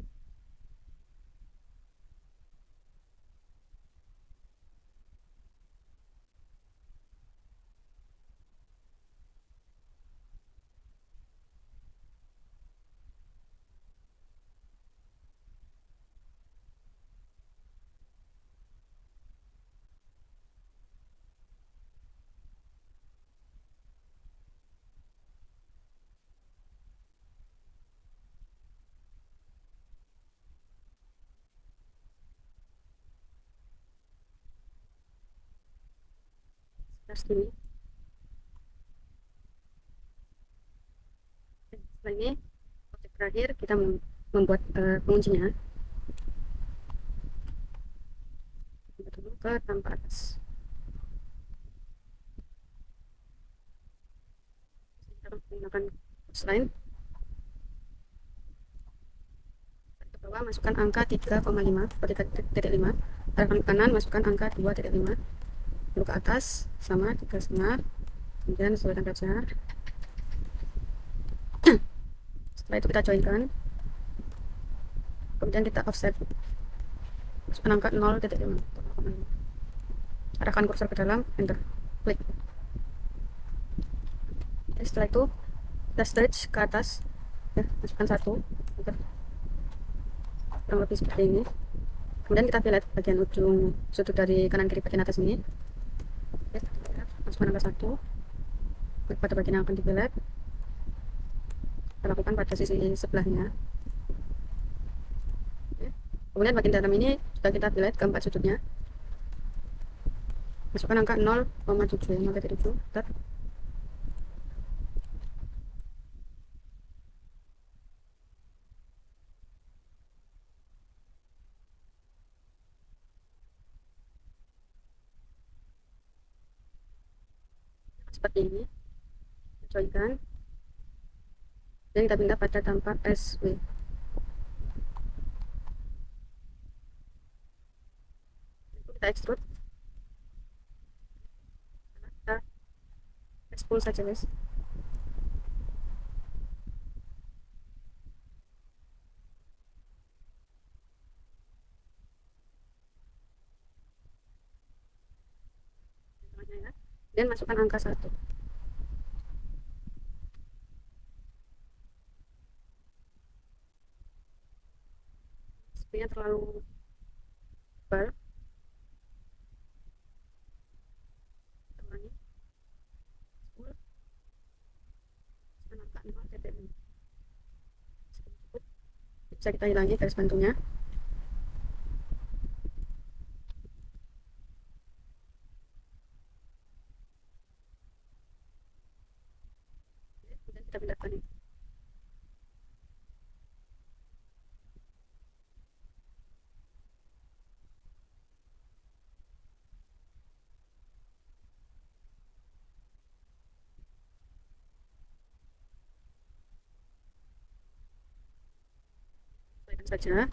ini. Setelah ini objek terakhir kita membuat penguncinya ke tanpa atas. Kita menggunakan line ke bawah, masukkan angka 3,5 atau 3,5, arahkan ke kanan, masukkan angka 2,5, lalu ke atas sama 3,5, kemudian sesuaikan saja. Setelah itu kita joinkan, kemudian kita offset, masukkan angka 0,5, arahkan kursor ke dalam, enter, klik. Setelah itu kita stretch ke atas, ya, masukkan 1, enter, kurang lebih seperti ini. Kemudian kita pilih bagian ujung sudut dari kanan kiri bagian atas ini, ya, masukkan angka 1, klik pada bagian yang akan dipilih, kita lakukan pada sisi sebelahnya. Ya. Kemudian bagian dalam ini sudah kita pilih keempat sudutnya, masukkan angka 0,7, 0,7, seperti ini. Joinkan dan kita pindah pada tampak SW. Kita extrude, kita expose saja guys. Dan masukkan angka 1. Sebenarnya terlalu tebal, bisa kita hilangi garis bantunya. Kemudian kita pindahkan ini. Saja.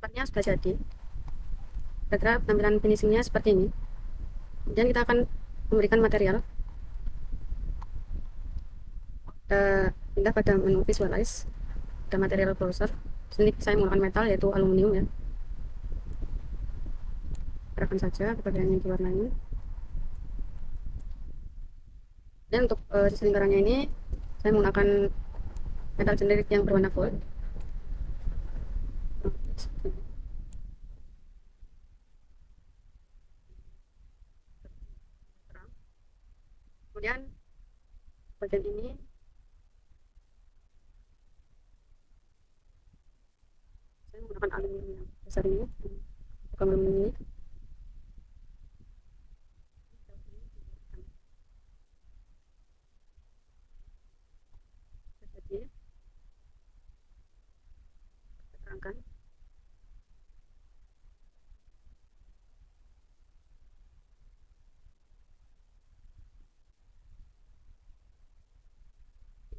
Paparnya sudah jadi. Kira-kira tampilan finishingnya seperti ini. Kemudian kita akan memberikan material. Pindah pada menu visualize, ada material browser. Di sini saya menggunakan metal, yaitu aluminium ya. Arahkan saja ke bagian yang diwarnai. Dan untuk sisi lingkarannya ini saya menggunakan metal generik yang berwarna gold. Kemudian bagian ini saya menggunakan aluminium yang besar ini, bukan aluminium ini. Jadi terangkan.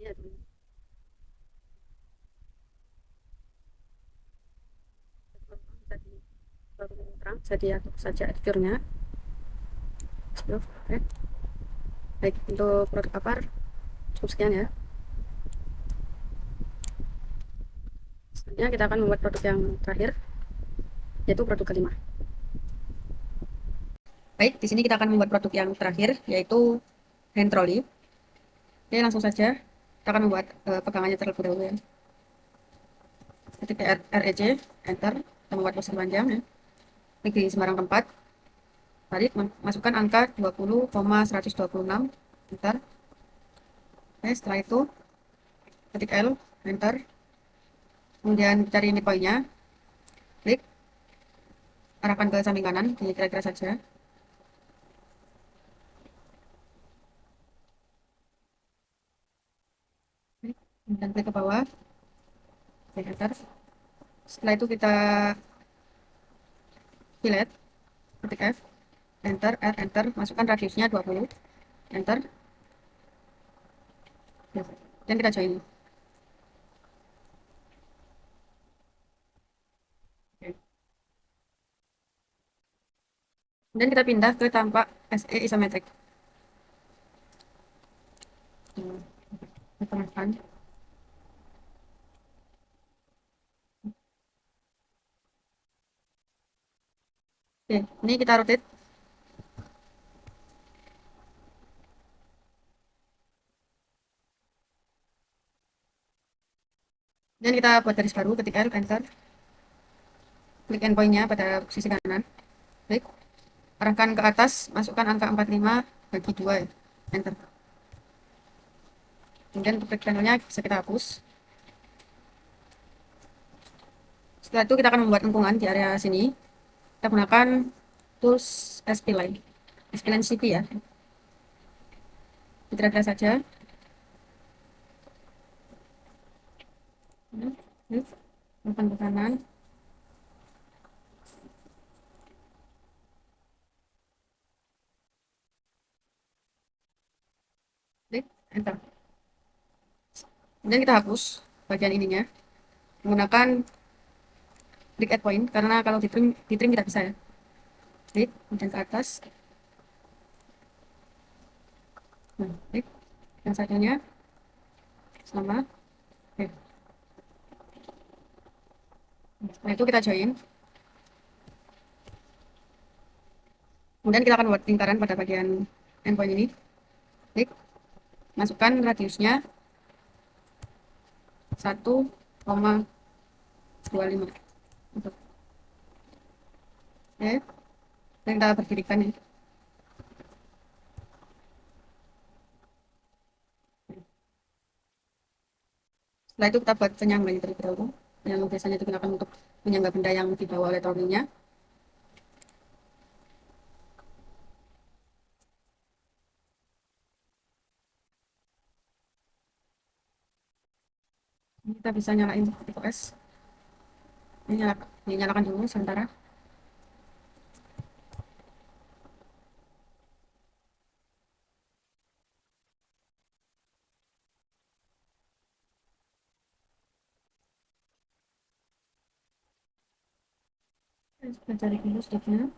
Ini ya teman. bisa diatur saja editornya. Oke. Baik, untuk produk apa cukup sekian ya. Selanjutnya kita akan membuat produk yang terakhir, yaitu produk kelima. Baik, di sini kita akan membuat produk yang terakhir, yaitu hand trolley. Oke, langsung saja kita akan membuat pegangannya terlebih dahulu ya. Ketik REC, enter, kita membuat proses panjang ya. Klik di sembarang tempat, tarik, masukkan angka 20,126, enter. Oke, setelah itu ketik L, enter. Kemudian cari ini poinnya, klik, arahkan ke samping kanan, kira-kira saja. Dan klik ke bawah, klik enter. Setelah itu kita fillet, ketik F, enter, add, enter, masukkan radiusnya 20, enter. Dan kita join. Kemudian kita pindah ke tampak SE isometric. Kita tekan. Oke, ini kita rotate. Dan kita buat garis baru, ketik L, enter. Klik endpointnya pada sisi kanan. Klik. Arahkan ke atas, masukkan angka 45 bagi 2 ya. Enter. Kemudian untuk rectangle-nya bisa kita hapus. Setelah itu kita akan membuat lengkungan di area sini. Kita gunakan tools SP-Line. SP-Line CP ya. Kira-kira saja. Tekan ke kanan. Klik, enter. Kemudian kita hapus bagian ininya menggunakan klik add point, karena kalau di trim tidak bisa ya. Klik, kemudian ke atas. Nah, klik yang satunya sama. Oke. Setelah itu kita join. Kemudian kita akan buat lingkaran pada bagian endpoint ini. Klik, masukkan radiusnya 1,25. Oke, dan kita berdirikan ya. Setelah itu kita buat penyangganya terlebih dahulu, yang biasanya digunakan untuk menyangga benda yang dibawa oleh trolley-nya. Kita bisa nyalain TPS. Ini dinyalakan dulu sementara. Kita cari dulu stepnya.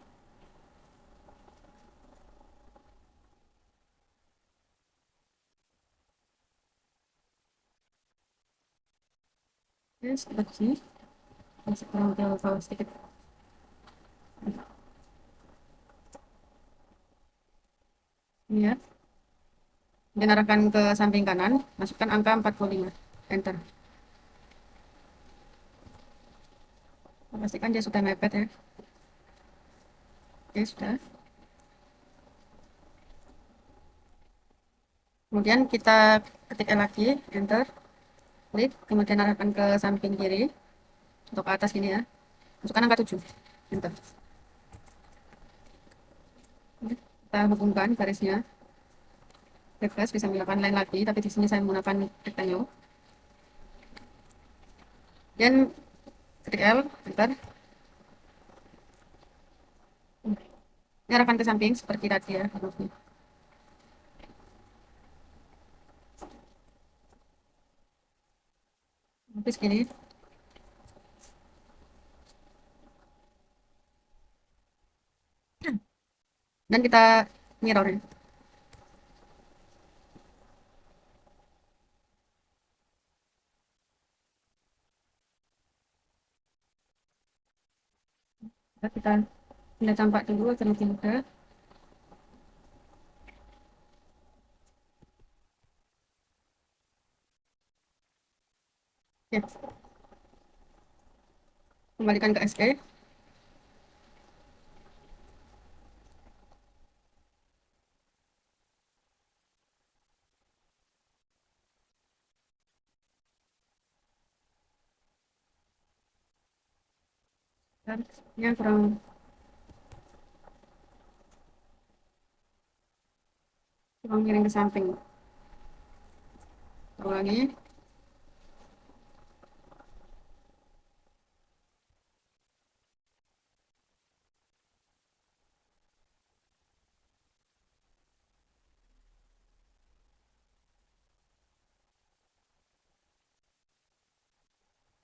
Oke, sekitar sini. Masih kurang ke bawah sedikit. Ini ya. Dan arahkan ke samping kanan, masukkan angka 45. Enter. Pastikan dia sudah mepet ya. Oke, sudah. Kemudian kita ketik lagi, enter. Klik, kemudian arahkan ke samping kiri. Untuk ke atas gini ya. Masukkan angka 7. Enter. Kita hubungkan garisnya. Refresh bisa menggunakan line lagi, tapi di sini saya menggunakan rectangle. Dan ketik L, enter. Ini arahkan ke samping seperti tadi ya. Habis gini. dan kita mirror. Kita pindah campak dulu alternatif muda. Oke, kembalikan ke SE. Dan yang kurang miring ke samping. Ulangi.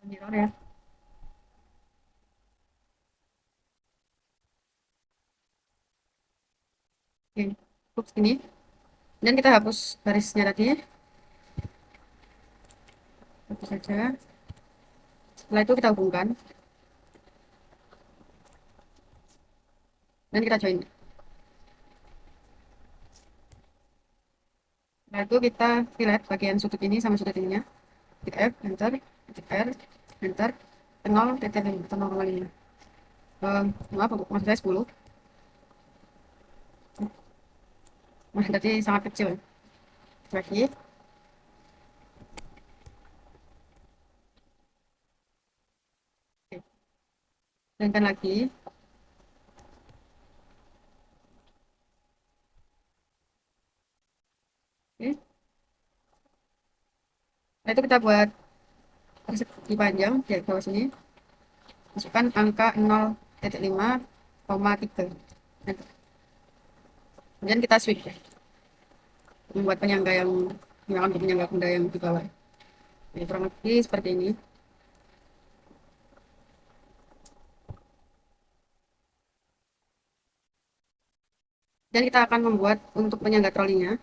Mirror ya. Oke, cukup segini. Dan kita hapus garisnya tadi. Hapus saja. Setelah itu kita hubungkan. Dan kita join. Setelah itu kita fillet bagian sudut ini sama sudut ininya. Ketik F, enter, ketik R, enter, 0,5 atau 0,5. Maaf, maksud saya 10. Nah, berarti sangat kecil. Lagi, dan lagi. Oke. Nah, itu kita buat persegi panjang di bawah sini. Masukkan angka 0,5,3. Kemudian kita switch ya. Membuat penyangga yang menggunakan penyangga benda yang di bawah. Jadi, kurang lebih seperti ini. Dan kita akan membuat untuk penyangga trolinya.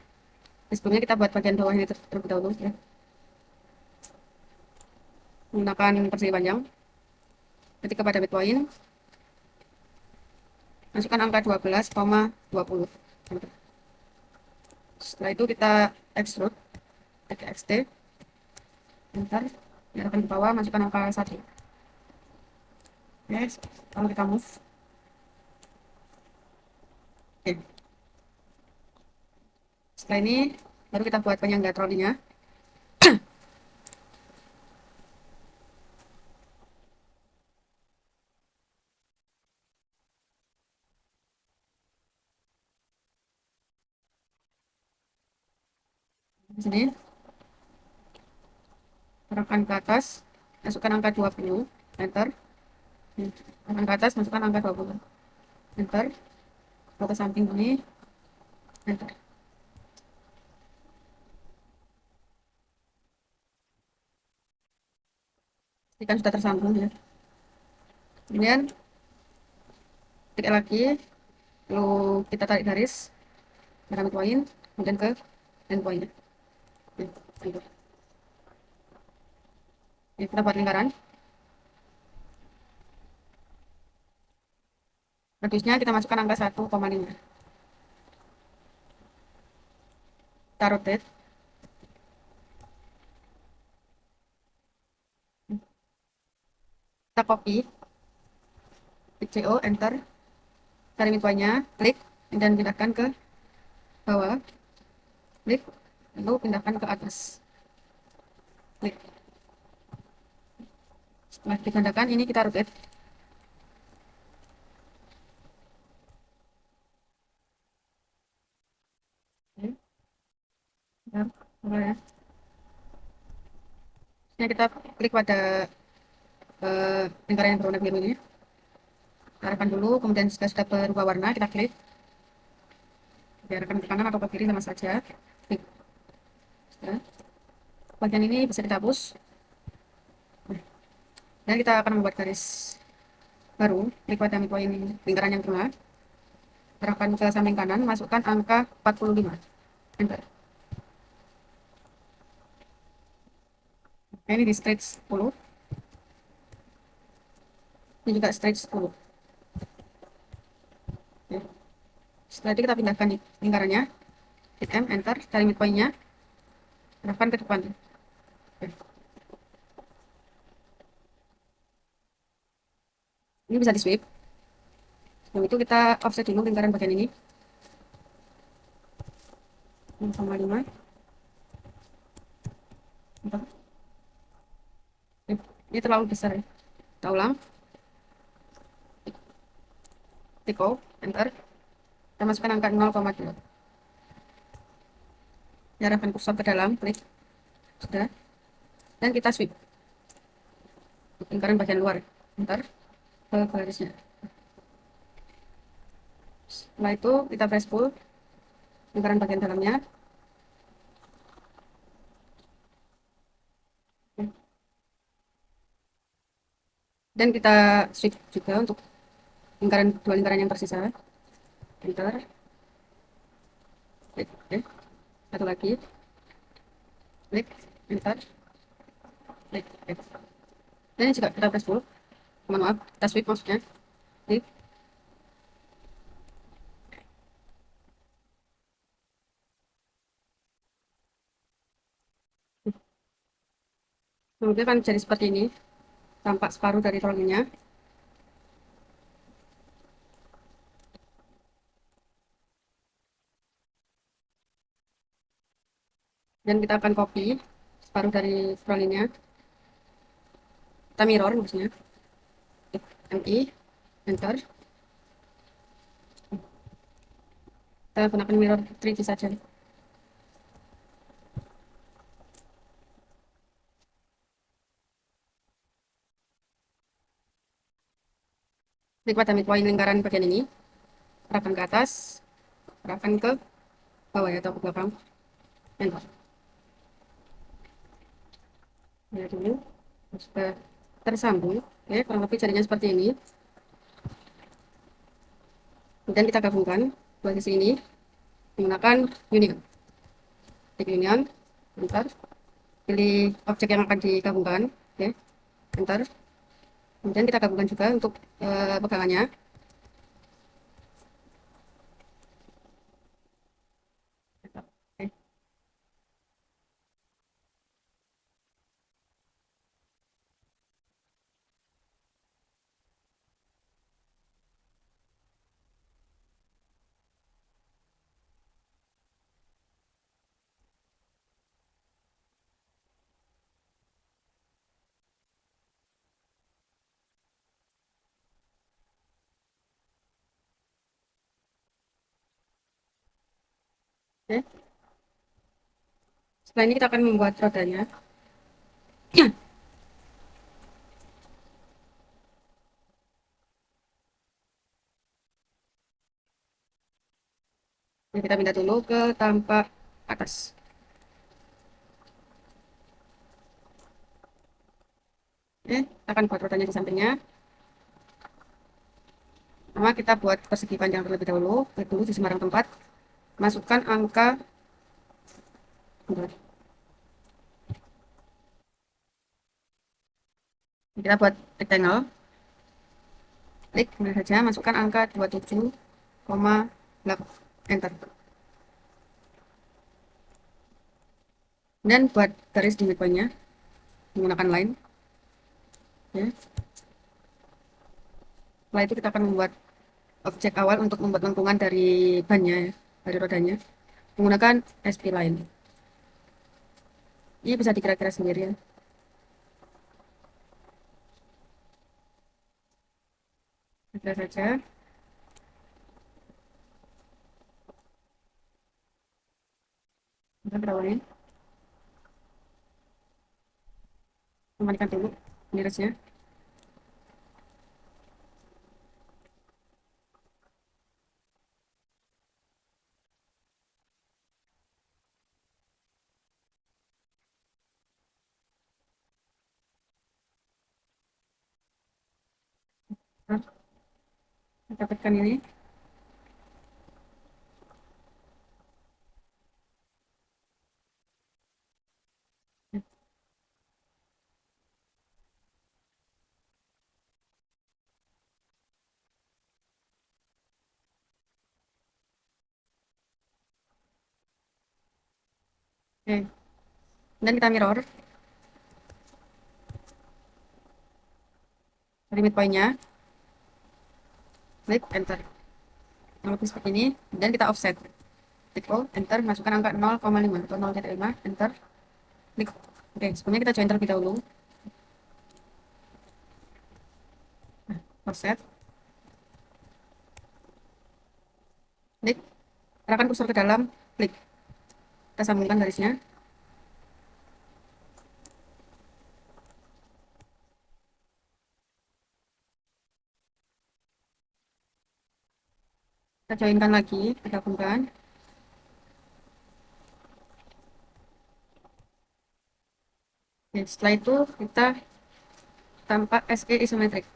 Sebelumnya kita buat bagian bawah ini terlebih dahulu ya. Menggunakan persegi panjang. Ketika pada midpoint, masukkan angka 12,20. Setelah itu kita extrude, XT, enter, arahkan ke bawah, masukkan angka 1. Oke, lalu kita move. Oke. Setelah ini, baru kita buat penyangga trolinya. Di sini, arahkan ke atas, masukkan angka 20, enter. Arahkan ke atas, masukkan angka 20, enter. Ke samping ini, enter. Ini kan sudah tersambung ya. Kemudian, klik lagi, lalu kita tarik garis, ke midpoint, kemudian ke endpoint. Gitu. Ini kita buat lingkaran. Radiusnya kita masukkan angka 1,5. Kita rotate. Kita copy. Klik CO, enter. Cari midpoint-nya, klik, dan pindahkan ke bawah. Klik, lalu pindahkan ke atas. Klik. Setelah dipindahkan, ini kita rotate. Oke. Bentar, ya. Ini kita klik pada lingkaran yang berwarna biru ini. Arahkan dulu, kemudian sudah berubah warna, kita klik. Diarahkan ke kanan atau ke kiri sama saja. Klik. Sudah. Bagian ini bisa kita hapus. Dan kita akan membuat garis baru. Klik pada midpoint lingkaran yang tengah. Arahkan ke samping kanan, masukkan angka 45. Enter. Nah, ini di stretch 10. Ini juga stretch 10. Oke. Setelah itu kita pindahkan di lingkarannya. Hit M, enter, cari midpoint-nya, arahkan ke depan. Oke. Ini bisa di sweep. Sebelum itu kita offset dulu lingkaran bagian ini. 0,5. Enter. Oke. Ini terlalu besar ya. Kita ulang. Take off, enter. Kita masukkan angka 0,2. Arahkan kursor ke dalam, klik. Sudah. Dan kita sweep. Lingkaran bagian luar. Enter. Ke garisnya. Setelah itu kita press pull lingkaran bagian dalamnya. Dan kita switch juga untuk dua lingkaran yang tersisa. Enter. Klik. Oke. Satu lagi. Klik. Enter. Klik. Oke. Dan ini juga kita press pull. Mohon maaf, kita sweep maksudnya. Klik. Kemudian akan jadi seperti ini. Tampak separuh dari rollingnya. Dan kita akan copy separuh dari rollingnya. Kita mirror maksudnya. Klik MI. Enter. Kita gunakan mirror 3D saja. Klik pada midpoint lingkaran bagian ini. Arahkan ke atas. Arahkan ke bawah ya, atau ke belakang. Enter. Ya dulu. Sudah tersambung. Oke, kurang lebih jadinya seperti ini. Kemudian kita gabungkan dua sisi ini menggunakan union. Klik union. Enter. Pilih objek yang akan digabungkan. Oke. Enter. Kemudian kita gabungkan juga untuk pegangannya. Oke. Oke. Setelah ini kita akan membuat rodanya. Nah, kita pindah dulu ke tampak atas. Oke, kita akan buat rodanya di sampingnya. Pertama kita buat persegi panjang terlebih dahulu. Klik dulu di sembarang tempat. Masukkan angka. Kita buat rectangle. Klik, kemudian saja masukkan angka 27,8. Enter. Dan buat garis di midpoint-nya menggunakan line. Ya. Setelah itu kita akan membuat objek awal untuk membuat lengkungan dari bannya, ya, dari rodanya, menggunakan SP line. Ini bisa dikira-kira sendiri ya. Kira saja. Kita berawalnya. Kembalikan dulu nearestnya. Nah, dapatkan ini. Oke, dan kita mirror dari midpointnya, klik enter. Yang lebih seperti ini, dan kita offset. Klik all, enter, masukkan angka 0,5 atau 0,5, enter, klik. Oke, sebelumnya kita join terlebih dahulu. Offset, klik, arahkan kursor ke dalam, klik. Kita sambungkan garisnya. Kita joinkan lagi, kita gabungkan. Oke, setelah itu kita tampak SE isometrik.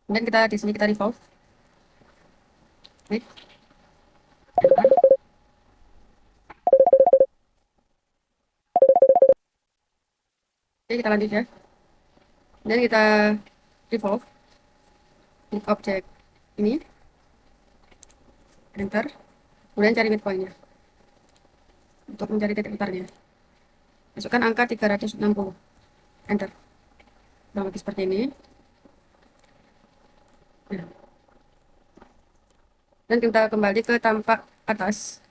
Dan kita di sini kita revolve. Klik. Oke, kita lanjut ya. Dan kita revolve. Klik objek ini. Enter. Kemudian cari midpointnya. Untuk mencari titik putarnya. Masukkan angka 360. Enter. Kurang lebih seperti ini. Nah, dan kita kembali ke tampak atas.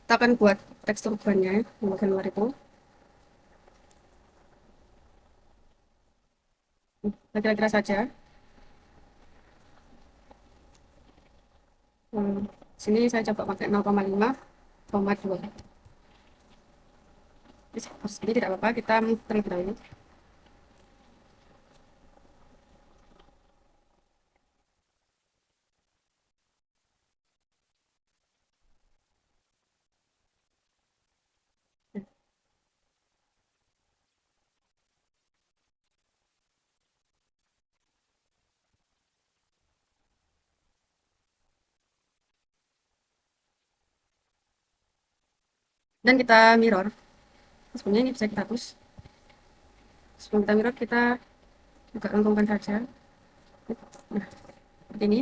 Kita akan buat tekstur bannya di bagian luar itu. Kira-kira saja. Sini saya coba pakai 0,5, 0,2. Jadi tidak apa-apa, kita terlebih dahulu. Dan kita mirror. Sebenarnya ini bisa kita hapus. Sebelum kita mirror, kita juga lengkungkan saja. Nah, seperti ini.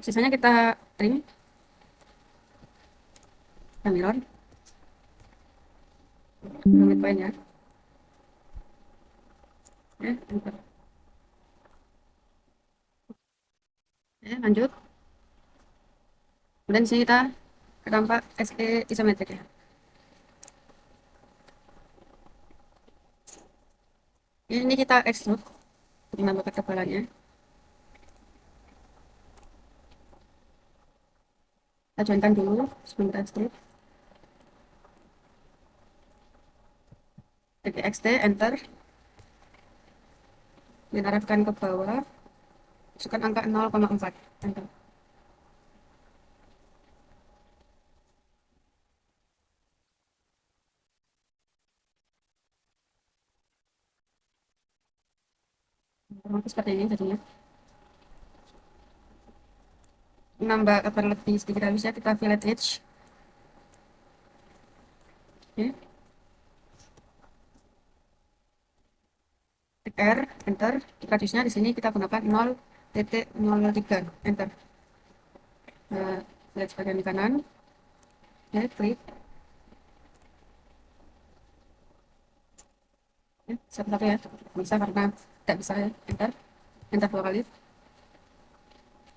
Sisanya kita trim. Kita mirror. Midpointnya. Ya, enter. Ya, lanjut. Kemudian di sini kita tampak SE isometrik ya. Ini kita extrude untuk menambah ketebalannya. Kita joinkan dulu sebelum kita extrude. TXT, enter. Dan arahkan ke bawah. Masukkan angka 0,4. Enter. Seperti ini jadinya. Menambah gambar lebih sedikit habisnya kita fillet edge. Oke. Klik R, enter. Radiusnya di sini kita gunakan 0,03, enter. Lihat bagian di kanan. Ya, klik. Ya, satu-satu ya. Bisa karena tidak bisa ya. Enter. Enter 2 kali.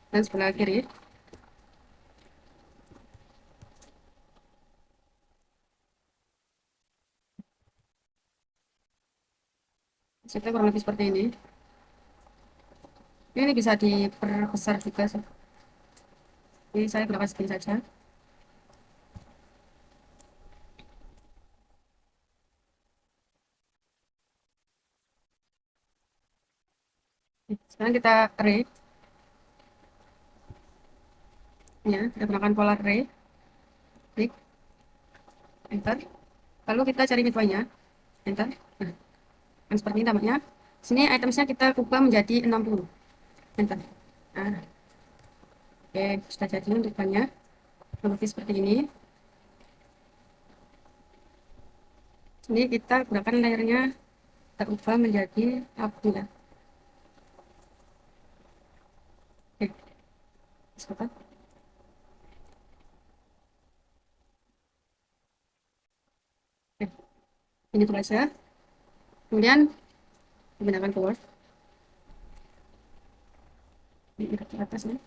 Dan sebelah kiri. Hasilnya kurang lebih seperti ini. Ini bisa diperbesar juga sih. Ini saya gunakan segini saja. Sekarang kita array. Ya, kita gunakan polar array. Klik. Enter. Lalu kita cari midpointnya. Enter. Nah, yang seperti ini tampaknya. Sini itemsnya kita ubah menjadi 60. Enter. Nah, oke, sudah jadi untuk bannya. Lebih seperti ini. Ini kita gunakan layernya, kita ubah menjadi abu ya. Oke. Sebentar. Oke, ini tulisnya. Kemudian gunakan keyword di atas nih.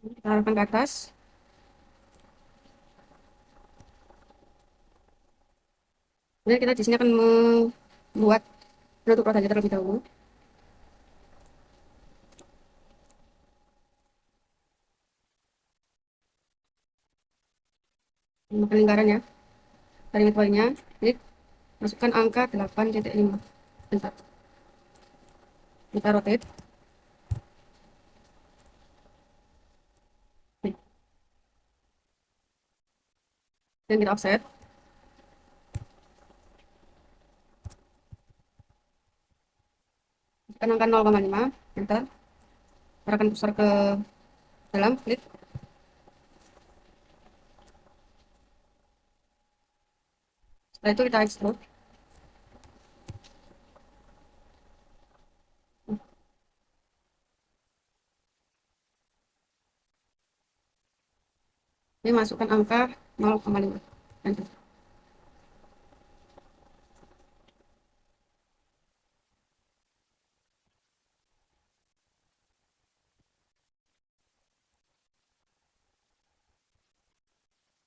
Kita arahkan ke atas. Kemudian kita di sini akan membuat penutup rodanya terlebih dahulu. Memakan lingkarannya. Dari midpoint-nya, klik, masukkan angka 8,5. Bentar. Kita rotate. Nih. Dan kita offset. Masukkan angka 0,5. Enter. Arahkan kursor ke dalam, klik. Setelah itu kita extrude. Ini masukkan angka 0,5. Enter.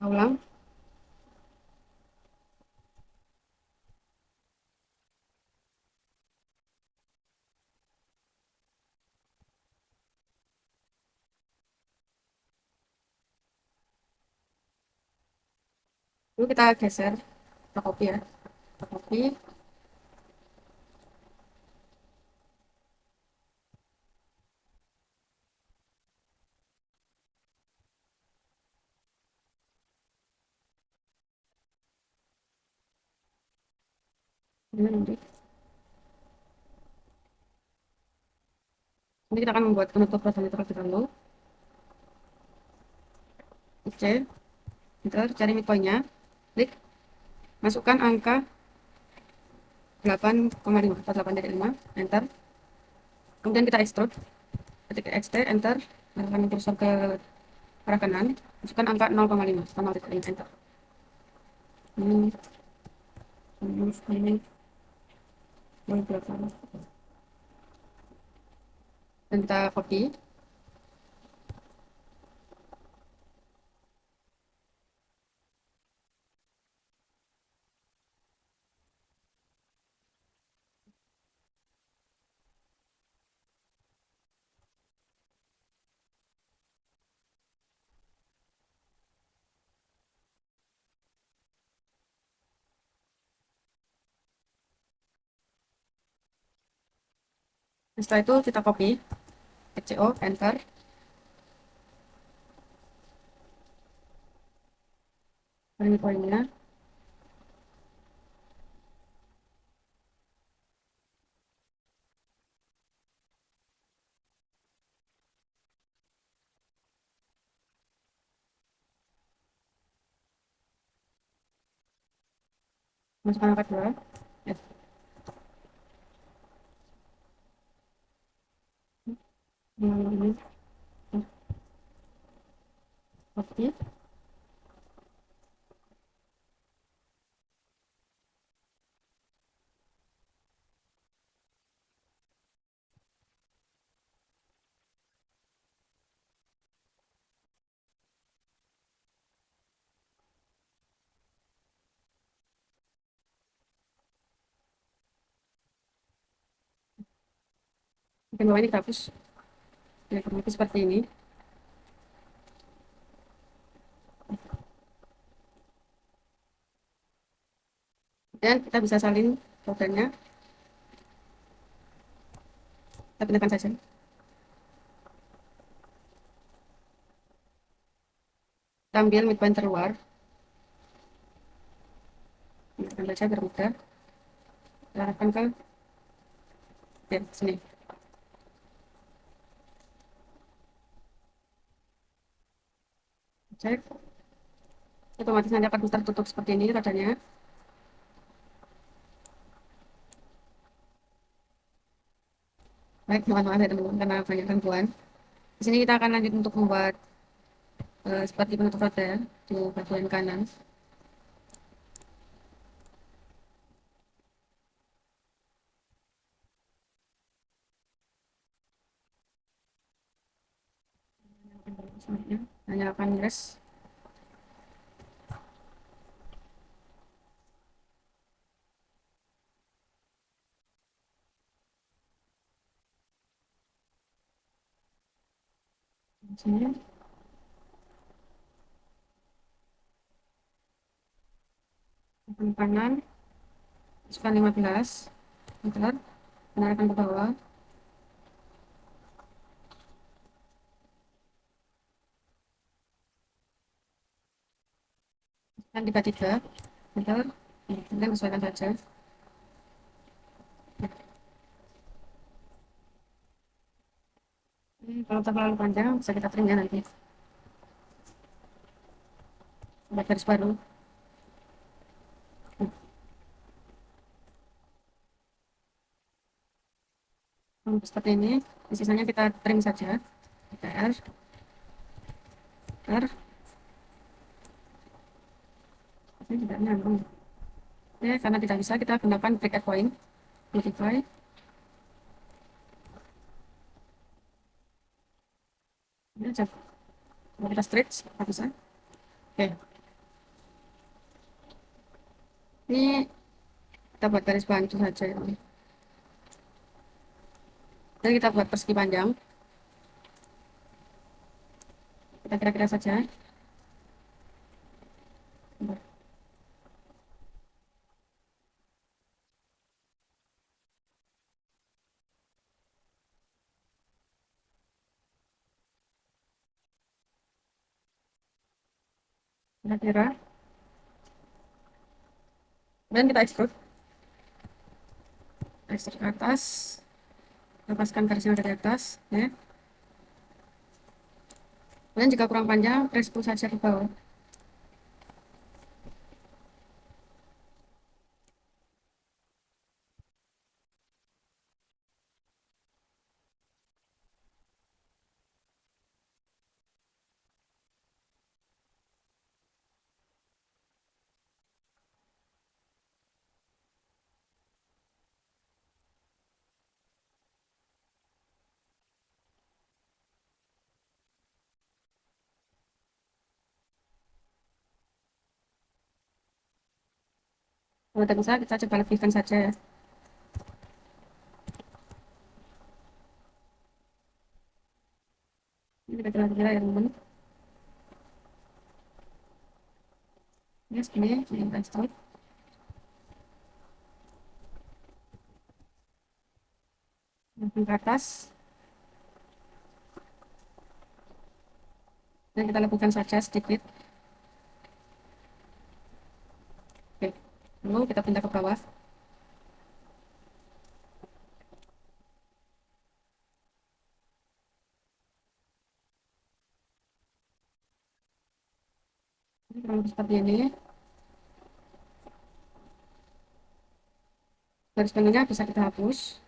Ulang. Lalu kita geser. Kita copy ya. Kita copy. Ini kita akan membuat penutup rodanya terlebih dahulu. C, enter, cari midpoint-nya, klik, masukkan angka 8,5 atau 8,5, enter. Kemudian kita extrude, ketik xt, enter, arahkan kursor ke arah kanan, masukkan angka 0,5 atau 0,5, enter. Ini dan kita copy. Setelah itu kita copy, CO, enter. Ini poinnya. Masukkan angka 2. Yes. Ini copy. Bagian bawah ini kita hapus. Ya, kurang lebih seperti ini. Dan kita bisa salin rodanya. Kita pindahkan saja. Kita ambil midpoint terluar. Pindahkan saja biar mudah. Kita arahkan ke ya, sini. Cek. Otomatis nanti akan tertutup seperti ini rodanya. Baik, mohon maaf ya teman-teman karena banyak gangguan. Di sini kita akan lanjut untuk membuat seperti penutup roda ya, di bagian kanan. Selanjutnya, nyalakan gas. Di sini tekan kanan, masukkan 15 meter, arahkan ke bawah. Dan tiga tiga meter, kemudian sesuaikan saja. Kalau terlalu panjang bisa kita trim ya nanti. Buat garis baru. Seperti ini, sisanya kita trim saja. R, R, ini tidak nyambung. Oke, karena tidak bisa kita gunakan bracket point, modify. Ini aja. Kalau kita stretch, nggak bisa. Oke, ini kita buat garis bantu saja. Dan kita buat persegi panjang. Kita kira-kira saja. Kira-kira. Dan kita extrude. Extrude ke atas. Lepaskan garis yang ada di atas. Ya. Dan jika kurang panjang, press pull saja ke bawah. Kalau tidak bisa, kita coba lebihkan saja ya. Ini kita kira-kira ya teman-teman. Ini segini, ini kita extrude. Ke atas. Dan kita lakukan saja sedikit. Oke. Lalu kita pindah ke bawah. Ini kurang lebih seperti ini. Garis tengahnya bisa kita hapus.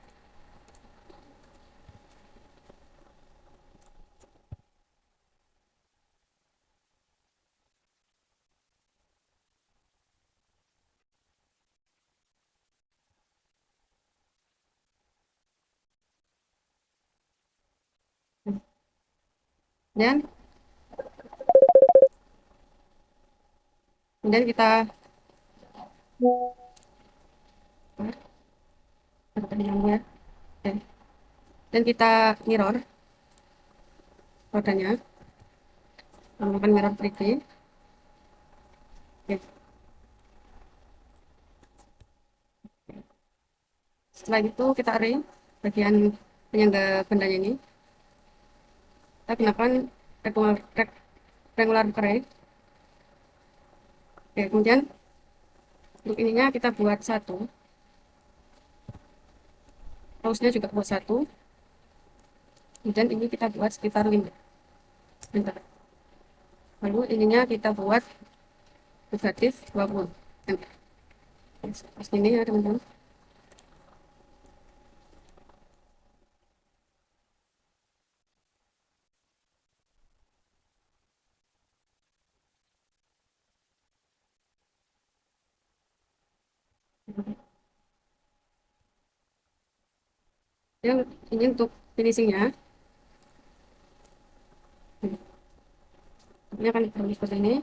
Dan kemudian kita ya. Dan kita mirror rodanya menggunakan mirror 3D. Oke. Setelah itu kita arrange bagian penyangga bendanya ini. Kita gunakan rectangular array. Oke, kemudian untuk ininya kita buat satu. Terusnya juga buat satu. Kemudian ini kita buat sekitar 5. Bentar. Lalu ininya kita buat negatif 20. Seperti ini ya teman-teman. Yang ini untuk finishingnya, ini akan diperoleh seperti ini.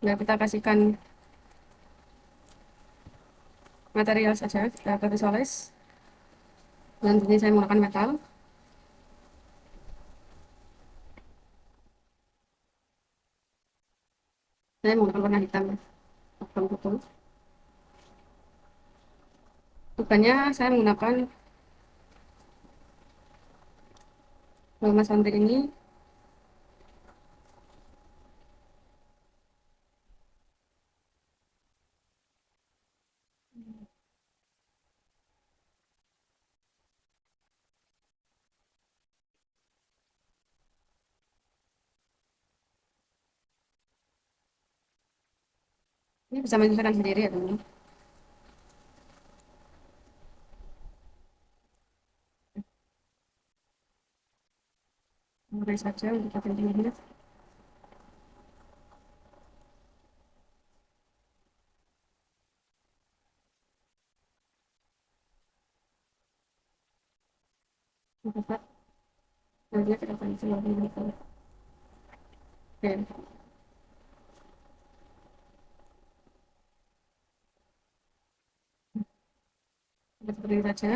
Nah, kita kasihkan material saja, kita ke visualize. Dan ini saya menggunakan metal. Saya menggunakan warna hitam, hitam putih. Tukannya saya menggunakan emas antik ini. Ini bisa menyesuaikan sendiri ya teman. Mulai saja untuk packagingnya. Oke, nanti kita akan coba. Oke, seperti ini saja.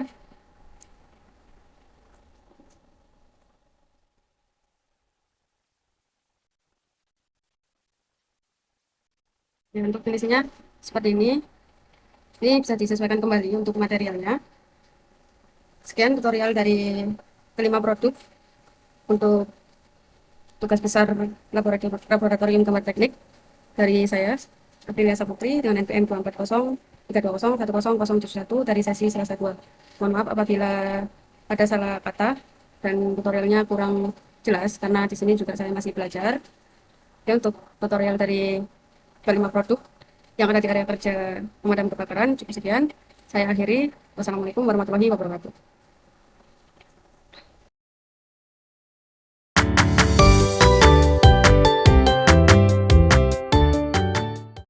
Ya, untuk finishingnya seperti ini. Ini bisa disesuaikan kembali untuk materialnya. Sekian tutorial dari kelima produk untuk tugas besar laboratorium gambar teknik dari saya, Aprilia Saputri, dengan NPM 240 320 1001071 dari sesi Selasa 2. Mohon maaf apabila ada salah kata dan tutorialnya kurang jelas karena di sini juga saya masih belajar. Ya, untuk tutorial dari kelima produk yang ada di area kerja pemadam kebakaran cukup sekian. Saya akhiri. Wassalamualaikum warahmatullahi wabarakatuh.